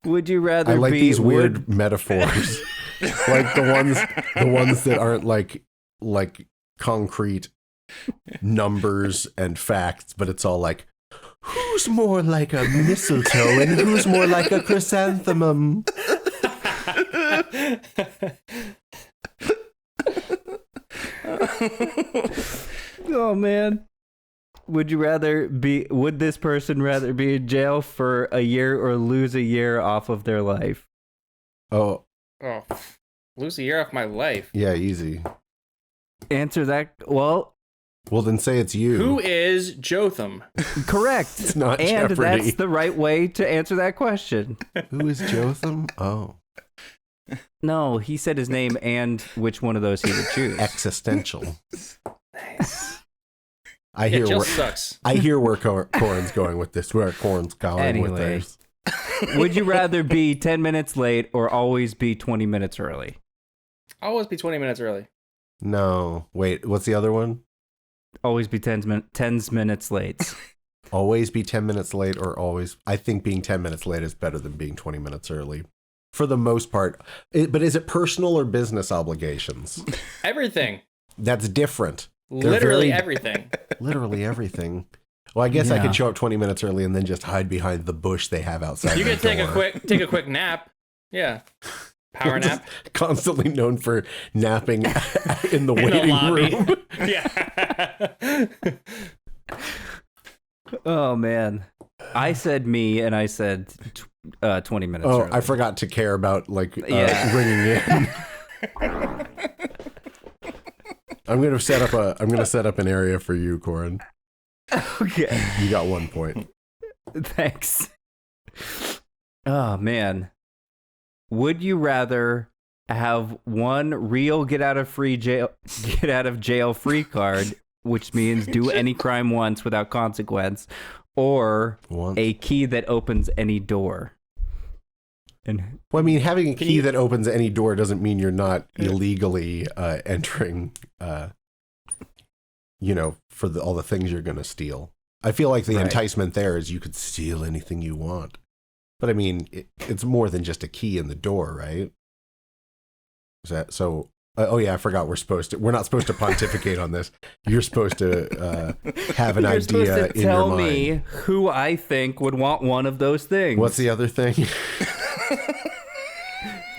Would you rather I like be these weird wood- metaphors, like the ones that aren't like concrete numbers and facts, but it's all like, who's more like a mistletoe and who's more like a chrysanthemum? Oh man. Would this person rather be in jail for a year or lose a year off of their life? Oh, Oh, lose a year off my life. yeah, easy. Answer that. Well, Well, then say it's you. Who is Jotham? correct. It's not and Jeopardy. that's the right way to answer that question. Who is Jotham? Oh, No, he said his name and which one of those he would choose. existential. Nice. I Yeah, hear Jill where, sucks. I hear where Corin's going with this. Where Corin's going with Anyway. this. Would you rather be 10 minutes late or always be 20 minutes early? I'll always be 20 minutes early. No, wait. What's the other one? Always be 10 minutes late. Always be 10 minutes late or always... I think being 10 minutes late is better than being 20 minutes early. For the most part. But is it personal or business obligations? Everything. That's different. They're Literally very- everything. Literally everything. Well, I guess I Yeah. could show up 20 minutes early and then just hide behind the bush they have outside You their could door. take a quick nap. Yeah. Power nap. Constantly known for napping in the In the waiting lobby. room. Yeah. Oh, man. I said me, and I said 20 minutes Oh, early. I forgot to care about Yeah. ringing in. I'm gonna set up an area for you, Corin. Okay. You got 1 point. Thanks. Oh, man. Would you rather have one real get out of jail free card, which means do any crime once without consequence, or Once. a key that opens any door? And Well, I mean, having a Can key you- that opens any door doesn't mean you're not illegally entering, for all the things you're going to steal. I feel like the Right. enticement there is you could steal anything you want. But I mean, it's more than just a key in the door, right? Is that so? Oh yeah, I forgot we're not supposed to pontificate on this. You're supposed to have an you're idea supposed to in your tell mind. me who I think would want one of those things. What's the other thing?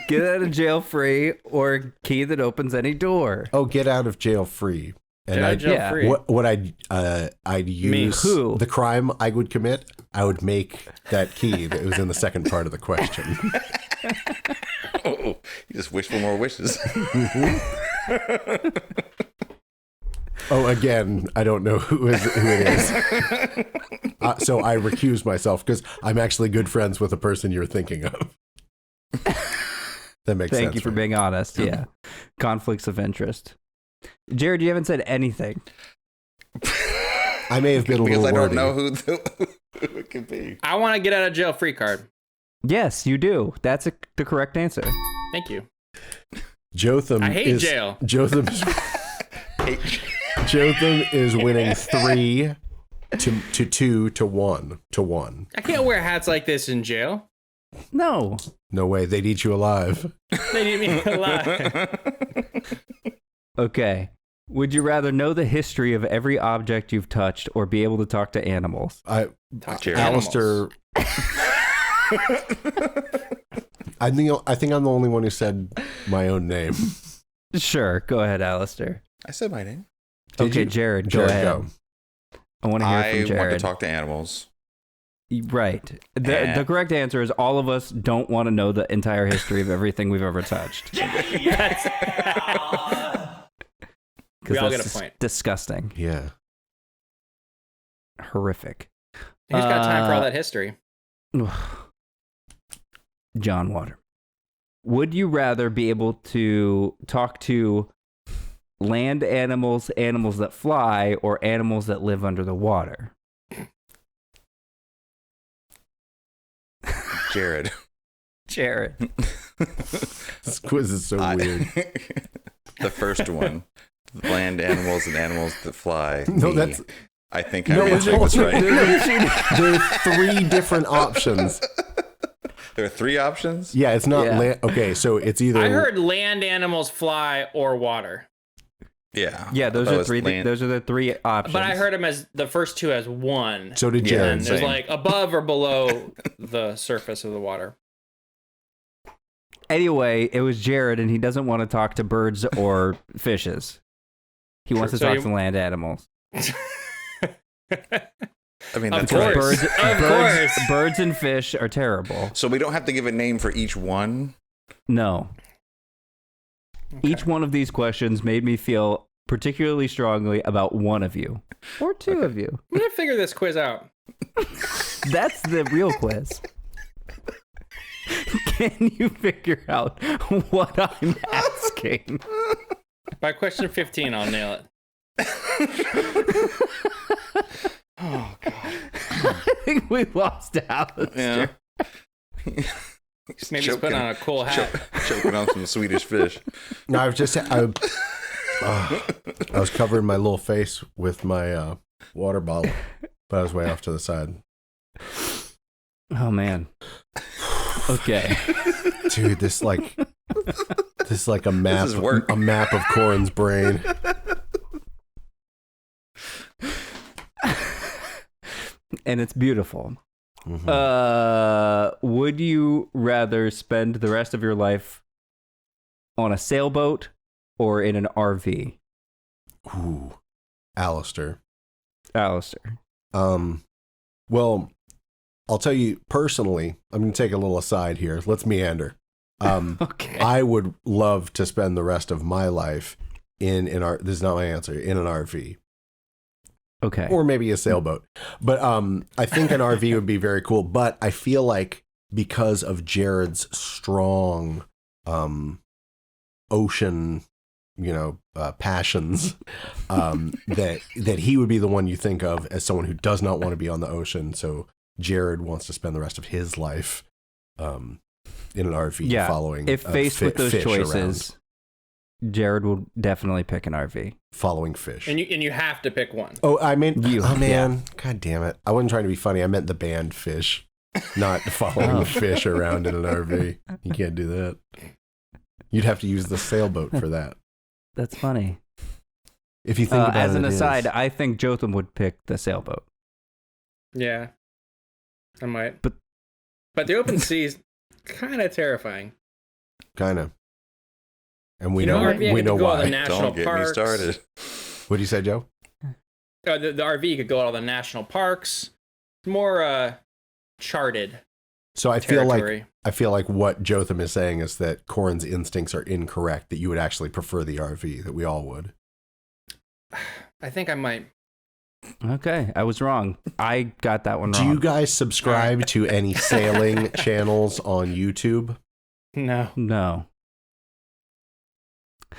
Get out of jail free or key that opens any door? Oh, get out of jail free. And Get out I of jail yeah. free. what I'd use Who? the crime I would commit. I would make that key that was in the second part of the question. Oh, you just wish for more wishes. Oh, again, I don't know who it is. So I recuse myself because I'm actually good friends with the person you're thinking of. That makes sense. Thank you for right? being honest. Yeah. Conflicts of interest. Jared, you haven't said anything. I may have been a because little I don't wordy. know who it could be. I want to get out of jail free card. Yes, you do. That's the correct answer. Thank you. Jotham I hate jail. Jotham is winning 3 to 2 to 1 to 1. I can't wear hats like this in jail. No. No way, they'd eat you alive. They need me alive. Okay. Would you rather know the history of every object you've touched or be able to talk to animals? Talk to Alistair. I think I'm the only one who said my own name. Sure. Go ahead, Alistair. I said my name. Okay, Jared, go ahead. I want to hear from Jared. I want to talk to animals. Right. The correct answer is all of us don't want to know the entire history of everything we've ever touched. Yes. We all get a point. Disgusting. Yeah. Horrific. Who's got time for all that history? John Water. Would you rather be able to talk to land animals, animals that fly, or animals that live under the water? Jared. This quiz is so weird. The first one. Land animals and animals that fly. No, that's... I think I read this right. There are 3 different options. There are 3 options? Yeah, it's not... Yeah. Okay, so it's either... I heard land animals, fly, or water. Yeah. Yeah, those are 3. Those are the 3 options. But I heard them as the first 2 as one. So did Jared. And there's like above or below the surface of the water. Anyway, it was Jared, and he doesn't want to talk to birds or fishes. He wants to talk to land animals. I mean, that's course. right. Birds and fish are terrible. So we don't have to give a name for each one? No. Okay. Each one of these questions made me feel particularly strongly about one of you. Or 2 of you. I'm going to figure this quiz out. That's the real quiz. Can you figure out what I'm asking? By question 15, I'll nail it. Oh, God. I think we lost Alistair. Yeah. Maybe he's putting on a cool hat. Choking on some Swedish fish. No, I was covering my little face with my water bottle, but I was way off to the side. Oh, man. Okay. Dude, this is like a map, a map of Corin's brain. And it's beautiful. Mm-hmm. Would you rather spend the rest of your life on a sailboat or in an RV? Ooh, Alistair. Well, I'll tell you personally, I'm going to take a little aside here. Let's meander. Okay. I would love to spend the rest of my life this is not my answer, in an RV. Okay. Or maybe a sailboat. But I think an RV would be very cool. But I feel like because of Jared's strong ocean, passions, that he would be the one you think of as someone who does not want to be on the ocean. So Jared wants to spend the rest of his life in an RV following. If faced with those choices, around. Jared will definitely pick an RV. Following fish. And you have to pick one. Oh, I meant you. Oh man, God damn it! I wasn't trying to be funny. I meant the band Fish, not following fish around in an RV. You can't do that. You'd have to use the sailboat for that. That's funny. If you think about it, as an aside, I think Jotham would pick the sailboat. Yeah, I might. But the open sea is kind of terrifying. Kind of. And we know why. Don't get parks. me started. What do you say, Joe? The RV could go to all the national parks. More charted. So I territory. feel like what Jotham is saying is that Corin's instincts are incorrect. That you would actually prefer the RV. That we all would. I think I might. Okay, I was wrong. I got that one wrong. Do you guys subscribe to any sailing channels on YouTube? No.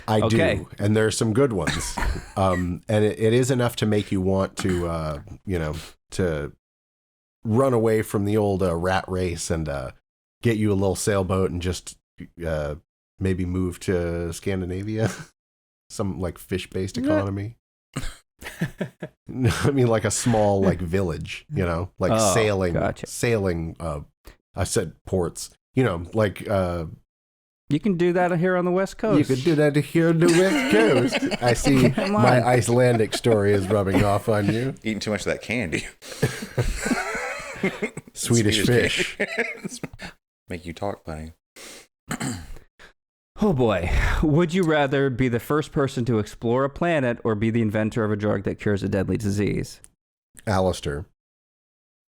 I do, and there are some good ones. And it is enough to make you want to, to run away from the old rat race and get you a little sailboat and just maybe move to Scandinavia, some like fish-based economy. I mean, like a small like village, like Oh, sailing, gotcha. sailing. I said ports, like You can do that here on the West Coast. you could do that here on the West Coast. I see Come my on. Icelandic story is rubbing off on you. Eating too much of that candy. Swedish fish. Make you talk, buddy. Oh boy. Would you rather be the first person to explore a planet or be the inventor of a drug that cures a deadly disease? Alistair,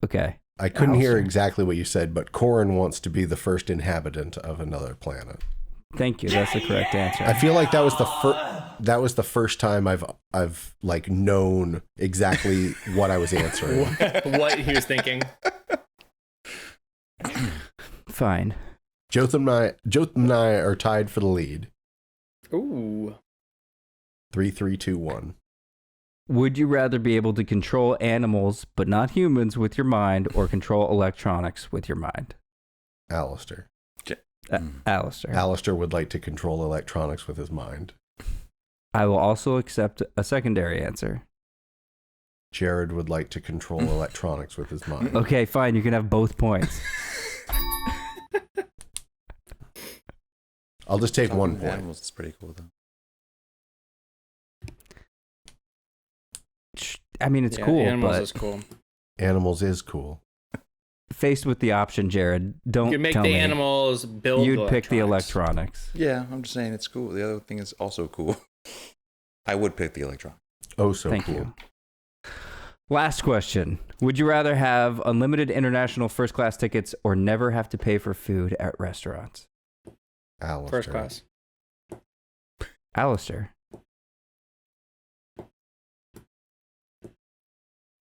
Okay. I couldn't hear Alistair. exactly what you said, but Corin wants to be the first inhabitant of another planet. Thank you. That's the correct answer. I feel like that was the first time I've like known exactly what I was answering. What he was thinking. Fine. Jotham and I are tied for the lead. Ooh. 3-3-2-1. Would you rather be able to control animals but not humans with your mind or control electronics with your mind? Alistair. Alistair. Alistair would like to control electronics with his mind. I will also accept a secondary answer. Jared would like to control electronics with his mind. Okay, fine. You can have both points. I'll just take one Talking point. Animals is pretty cool though. I mean, it's Yeah, cool, Animals but is cool. Animals is cool. faced with the option, Jared, don't You make tell the me animals build. you'd pick the electronics. Yeah, I'm just saying it's cool. The other thing is also cool. I would pick the electron. Oh, so Thank cool. you. Last question. Would you rather have unlimited international first class tickets or never have to pay for food at restaurants? Alistair. First class. Alistair.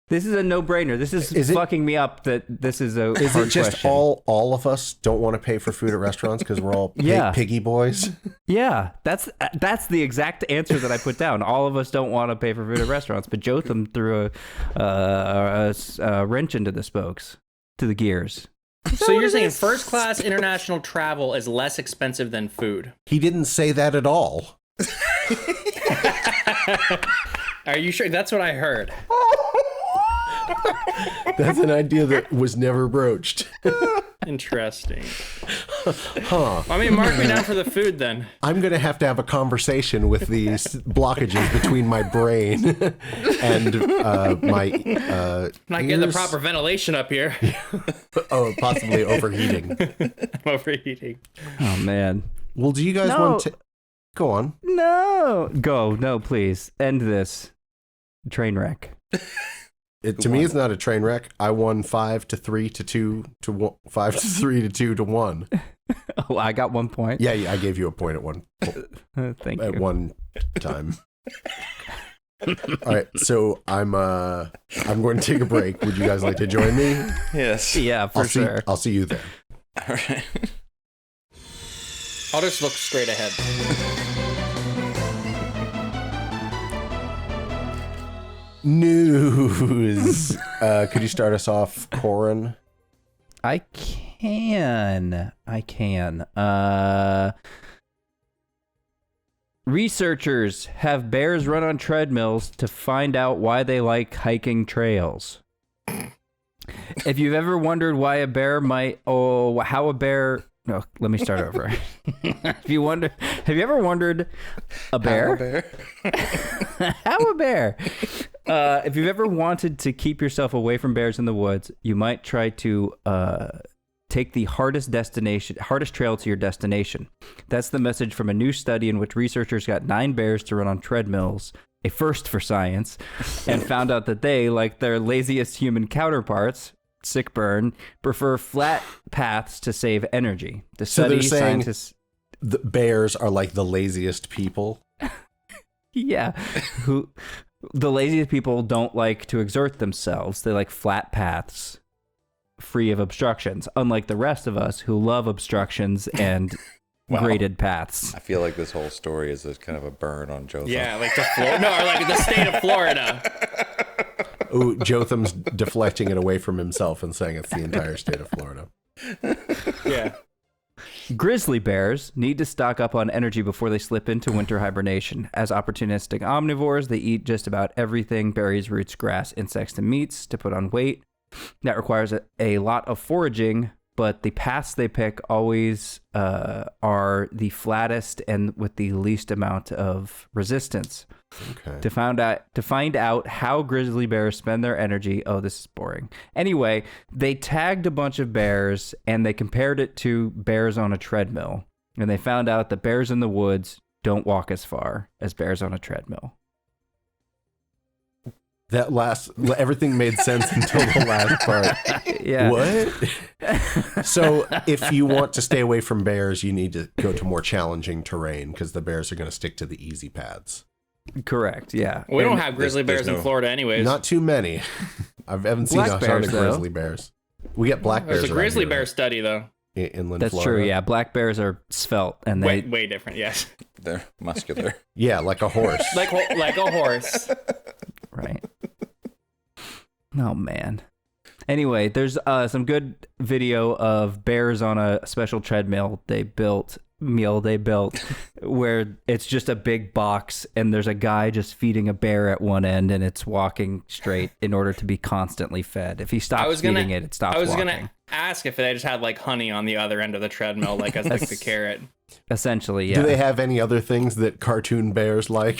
This is a no-brainer. This is it- fucking me up that this is a Is hard it just question. all of us don't want to pay for food at restaurants because we're all Yeah. piggy boys? Yeah, that's the exact answer that I put down. All of us don't want to pay for food at restaurants, but Jotham threw a wrench into the spokes, to the gears. So you're saying first class international travel is less expensive than food? He didn't say that at all. Are you sure? That's what I heard. That's an idea that was never broached. Interesting. Huh. I mean, mark me down for the food then. I'm going to have a conversation with these blockages between my brain and my Not getting the ears. proper ventilation up here. Oh, possibly overheating. I'm overheating. Oh man. Well, do you guys No. want to go on? No. Go. No, please. End this train wreck. To me, it's not a train wreck. I won 5-3 to 2 to 1, 5-3 to 2 to 1. Oh, I got 1 point. Yeah, I gave you a point Thank at you. one time. All right, so I'm going to take a break. Would you guys like to join me? Yes. Yeah, for sure. I'll see you there. All right. I'll just look straight ahead. News. Could you start us off, Corin? I can. Researchers have bears run on treadmills to find out why they like hiking trails. If you've ever wondered why a bear might, how a bear. No, let me start over. Have you ever wondered a bear? How a bear? If you've ever wanted to keep yourself away from bears in the woods, you might try to take the hardest trail to your destination. That's the message from a new study in which researchers got 9 bears to run on treadmills, a first for science, and found out that they, like their laziest human counterparts, sick burn, prefer flat paths to save energy. The So study they're saying scientists, the bears are like the laziest people. yeah, who the laziest people don't like to exert themselves. They like flat paths, free of obstructions. Unlike the rest of us who love obstructions and Wow. graded paths. I feel like this whole story is a kind of a burn on Joe. Yeah, like or like the state of Florida. Oh, Jotham's deflecting it away from himself and saying it's the entire state of Florida. Yeah. Grizzly bears need to stock up on energy before they slip into winter hibernation. As opportunistic omnivores, they eat just about everything: berries, roots, grass, insects, and meats to put on weight. That requires a lot of foraging, but the paths they pick always are the flattest and with the least amount of resistance. Okay. To find out how grizzly bears spend their energy. Oh, this is boring. Anyway, they tagged a bunch of bears and they compared it to bears on a treadmill. And they found out that bears in the woods don't walk as far as bears on a treadmill. Everything made sense until the last part. Yeah. What? So if you want to stay away from bears, you need to go to more challenging terrain because the bears are going to stick to the easy paths. Correct. Yeah. We don't have grizzly there's bears in no- Florida anyways. Not too many. I haven't seen Black a ton bears, of though. grizzly bears. We get black bears. There's a around grizzly here, bear right? study though. Inland That's Florida. true. Yeah. Black bears are svelte and they. Way different. Yes. They're muscular. Yeah, like a horse. like a horse. Right. Oh, man. Anyway, there's some good video of bears on a special treadmill they built, where it's just a big box and there's a guy just feeding a bear at one end and it's walking straight in order to be constantly fed. If he stops feeding it, it stops walking. I was going to ask if they just had like honey on the other end of the treadmill, like as like the carrot. Essentially, yeah. Do they have any other things that cartoon bears like?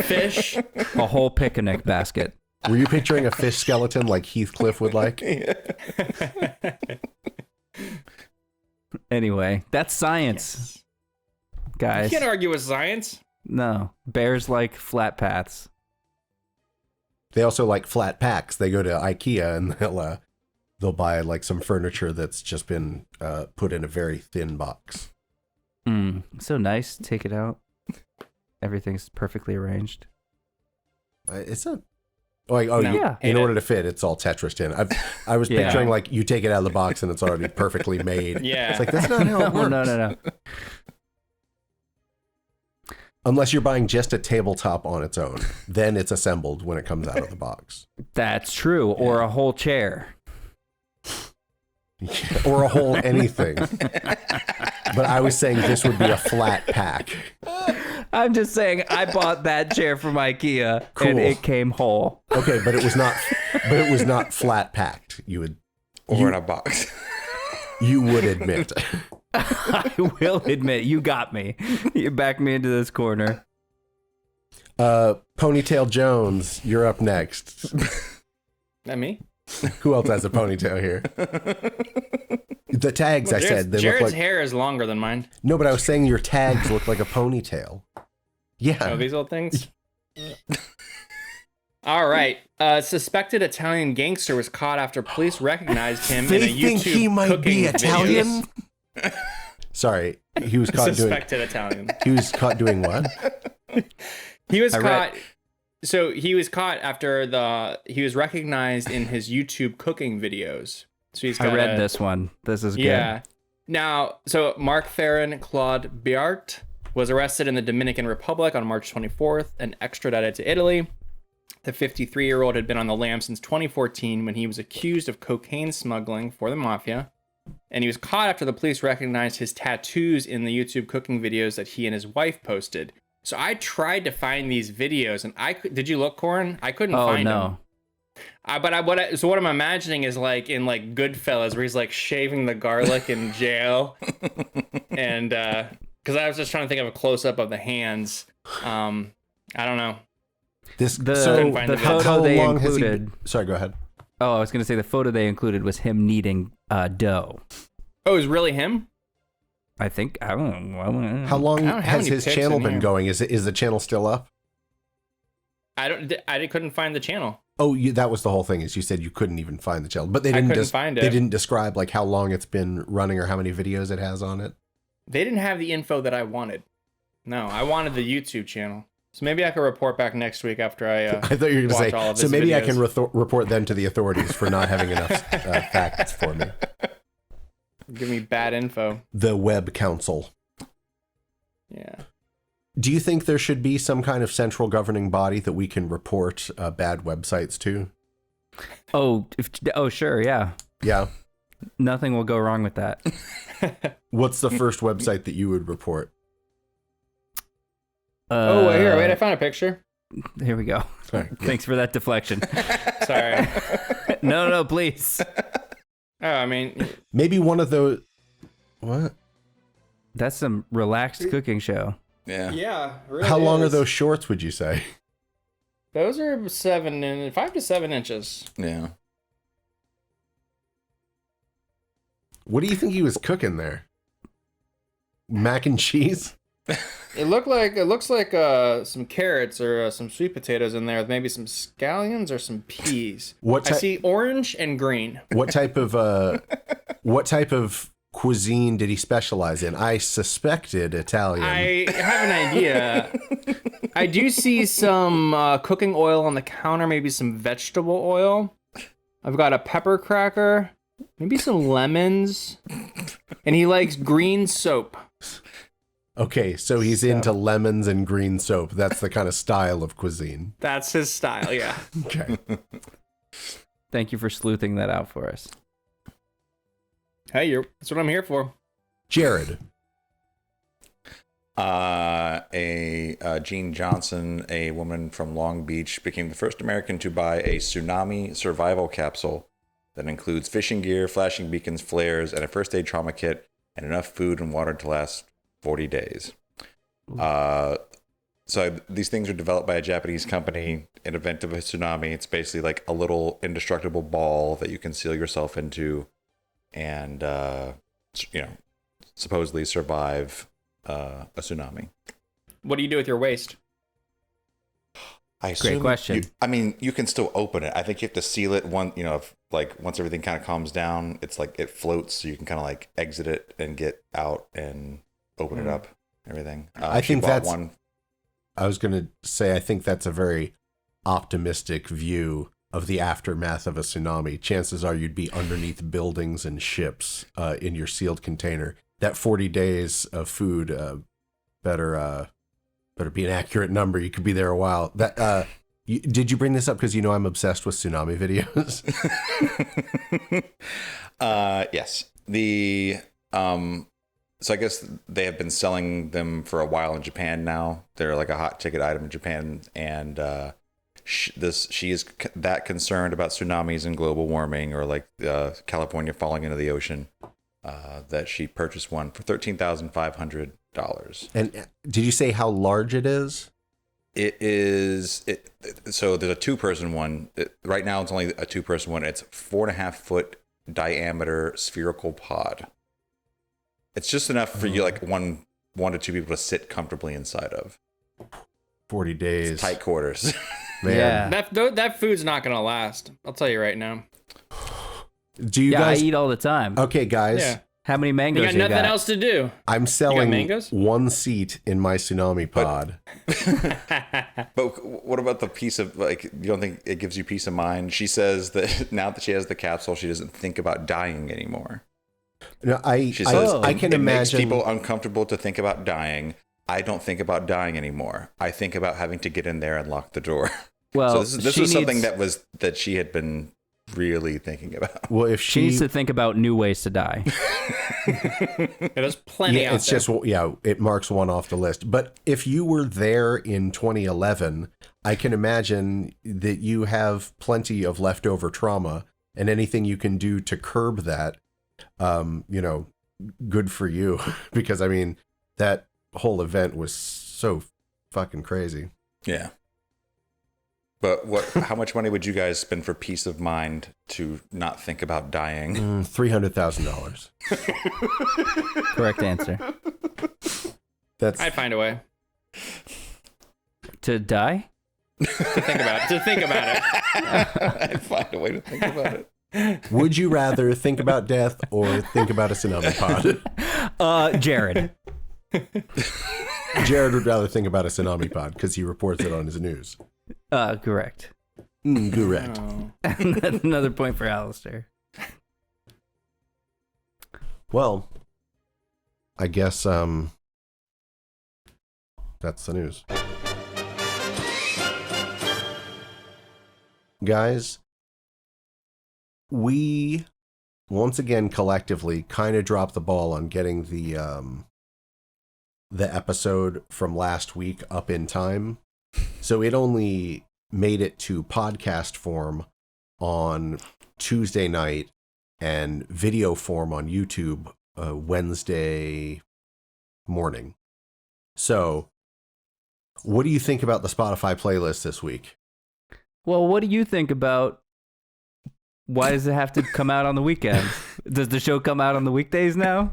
Fish. A whole picnic basket. Were you picturing a fish skeleton like Heathcliff would like? Anyway, that's science, guys. You can't argue with science. No, bears like flat paths. They also like flat packs. They go to IKEA and they'll buy like some furniture that's just been put in a very thin box. So nice. Take it out. Everything's perfectly arranged. It's a like Yeah. in order to fit, it's all Tetrised in. I was Yeah. picturing like you take it out of the box and it's already perfectly made. Yeah. It's like that's not how it works. No. Unless you're buying just a tabletop on its own, then it's assembled when it comes out of the box. That's true. Or a whole chair. Or a whole anything. But I was saying this would be a flat pack. I'm just saying I bought that chair from IKEA Cool. and it came whole. Okay, but it was not flat packed. Or in a box. You would admit. I will admit, you got me. You backed me into this corner. Ponytail Jones, you're up next. That me? Who else has a ponytail here? The tags, I said, they Jared's look like... hair is longer than mine. No, but I was saying your tags look like a ponytail. Yeah. Oh, these old things? All right. Suspected Italian gangster was caught after police recognized him in a They think YouTube he might be cooking Italian? videos. Sorry, he was caught doing... Suspected Italian. He was caught doing what? He was I caught. read- So he was caught after he was recognized in his YouTube cooking videos. So he's got I read this one. This is good. Yeah. Now, so Mark Theron Claude Biart was arrested in the Dominican Republic on March 24th and extradited to Italy. The 53-year-old had been on the lam since 2014 when he was accused of cocaine smuggling for the mafia. And he was caught after the police recognized his tattoos in the YouTube cooking videos that he and his wife posted. So I tried to find these videos, and did you look, Corin? I couldn't find them. So what I'm imagining is like in like Goodfellas, where he's like shaving the garlic in jail, and because I was just trying to think of a close up of the hands. I don't know. The how photo they long has he included. been... Sorry, go ahead. Oh, I was going to say the photo they included was him kneading dough. Oh, is really him? I think. I don't know. How long I don't have has any his pics channel in been here. going? Is the channel still up? I couldn't find the channel. Oh, that was the whole thing. Is you said you couldn't even find the channel, but they I didn't couldn't find it. They didn't describe like how long it's been running or how many videos it has on it. They didn't have the info that I wanted. No, I wanted the YouTube channel. So maybe I could report back next week after I I thought you were watch going all to of say. So his maybe I videos. can report them to the authorities for not having enough facts for me. Give me bad info. The Web Council. Yeah. Do you think there should be some kind of central governing body that we can report bad websites to? Oh, sure, yeah. Yeah. Nothing will go wrong with that. What's the first website that you would report? Here, wait, I found a picture. Here we go. Sorry. Thanks for that deflection. Sorry. No, please. Oh, I mean, Maybe one of those. What? That's some relaxed cooking show. Yeah. yeah. it really How long are is. those shorts, would you say? Those are 5 to 7 inches. Yeah. What do you think he was cooking there? Mac and cheese? It looks like some carrots or some sweet potatoes in there, with maybe some scallions or some peas. What I see orange and green. What type of cuisine did he specialize in? I suspected Italian. I have an idea. I do see some cooking oil on the counter, maybe some vegetable oil. I've got a pepper cracker, maybe some lemons, and he likes green soap. Okay, so he's into lemons and green soap. That's the kind of style of cuisine. That's his style, yeah. Okay. Thank you for sleuthing that out for us. Hey, that's what I'm here for. Jared. Jean Johnson, a woman from Long Beach, became the first American to buy a tsunami survival capsule that includes fishing gear, flashing beacons, flares, and a first aid trauma kit, and enough food and water to last 40 days. So these things are developed by a Japanese company in event of a tsunami. It's basically like a little indestructible ball that you can seal yourself into and, supposedly survive a tsunami. What do you do with your waste? I assume Great question. You can still open it. I think you have to seal it once everything kind of calms down, it's like it floats, so you can kind of like exit it and get out and open it up, everything. I think that's one. I was going to say, I think that's a very optimistic view of the aftermath of a tsunami. Chances are you'd be underneath buildings and ships in your sealed container. That 40 days of food better be an accurate number. You could be there a while. Did you bring this up because you know I'm obsessed with tsunami videos? Yes. So I guess they have been selling them for a while in Japan now. They're like a hot ticket item in Japan, and she is that concerned about tsunamis and global warming, or like California falling into the ocean, that she purchased one for $13,500. And did you say how large it is? So there's a 2-person one. Right now it's only a 2-person one. It's 4.5-foot diameter spherical pod. It's just enough for you, like one to 2 people to sit comfortably inside of. 40 days. It's tight quarters. Man. Yeah. That food's not gonna last. I'll tell you right now. Do you guys I eat all the time. Okay, guys. Yeah. How many mangoes You got nothing else to do. I'm selling mangoes? one seat in my tsunami pod. But what about the piece of, like, you don't think it gives you peace of mind? She says that now that she has the capsule, she doesn't think about dying anymore. No, She says I can it imagine makes people uncomfortable to think about dying. I don't think about dying anymore. I think about having to get in there and lock the door. Well, so this was something that she had been really thinking about. Well, if she needs to think about new ways to die. There's plenty out it's there. just it marks one off the list. But if you were there in 2011, I can imagine that you have plenty of leftover trauma, and anything you can do to curb that, good for you. Because I mean, that whole event was so fucking crazy. Yeah. But how much money would you guys spend for peace of mind to not think about dying? $300,000. Correct answer. I'd find a way To die? to think about it. I'd find a way to think about it. Would you rather think about death or think about a tsunami pod? Jared. Jared would rather think about a tsunami pod because he reports it on his news. Correct. Correct. Oh. Another point for Alistair. Well, I guess that's the news. Guys, we once again collectively kind of dropped the ball on getting the episode from last week up in time. So it only made it to podcast form on Tuesday night and video form on YouTube Wednesday morning. So what do you think about the Spotify playlist this week? Well, what do you think about why does it have to come out on the weekends? Does the show come out on the weekdays now?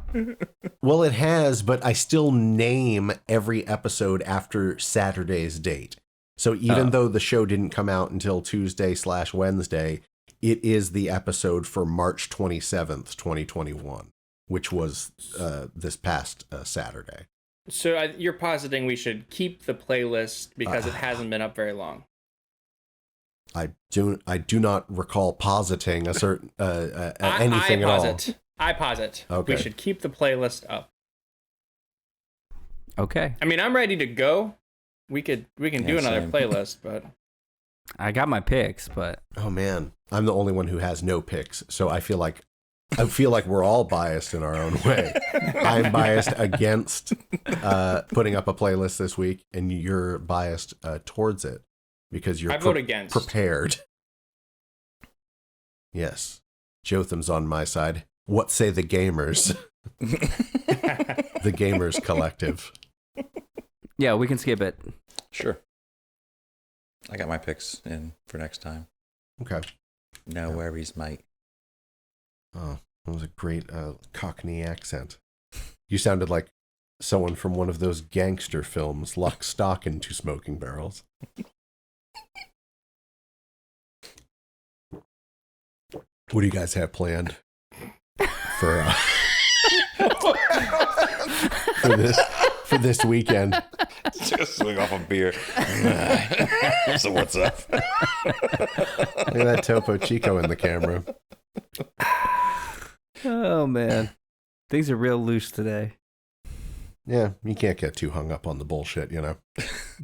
Well, it has, but I still name every episode after Saturday's date. So even though the show didn't come out until Tuesday/Wednesday, it is the episode for March 27th, 2021, which was this past Saturday. So you're positing we should keep the playlist because it hasn't been up very long. I do not recall positing a certain anything at all. I posit. Okay. We should keep the playlist up. Okay. I mean, I'm ready to go. We can do another same. playlist, but I got my picks, but Oh man, I'm the only one who has no picks, so I feel like we're all biased in our own way. I'm biased against putting up a playlist this week, and you're biased towards it because you're I vote against. prepared. Yes, Jotham's on my side. What say the gamers? The gamers collective. yeah, we can skip it. Sure. I got my picks in for next time. Okay. No worries, mate. Oh, that was a great Cockney accent. You sounded like someone from one of those gangster films, Lock, Stock, and Two Smoking Barrels. What do you guys have planned for this weekend? Just swing off a beer. So what's up? Look at that Topo Chico in the camera. Oh man, things are real loose today. Yeah, you can't get too hung up on the bullshit, you know.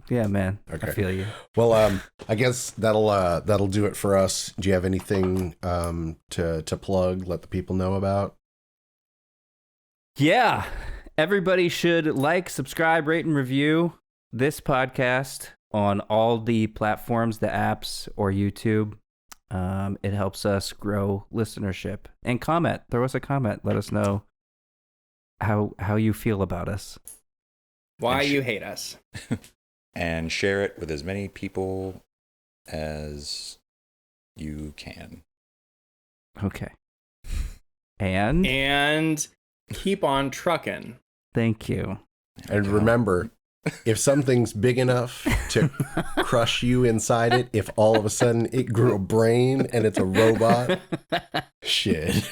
Yeah, man. Okay. I feel you. Well, I guess that'll do it for us. Do you have anything to plug? Let the people know about. Yeah, everybody should like, subscribe, rate, and review this podcast on all the platforms, the apps, or YouTube. It helps us grow listenership. And comment. Throw us a comment. Let us know how you feel about us. why you hate us. And share it with as many people as you can. Okay. And And keep on trucking. thank you. And remember, if something's big enough to crush you inside it, if all of a sudden it grew a brain and it's a robot, shit.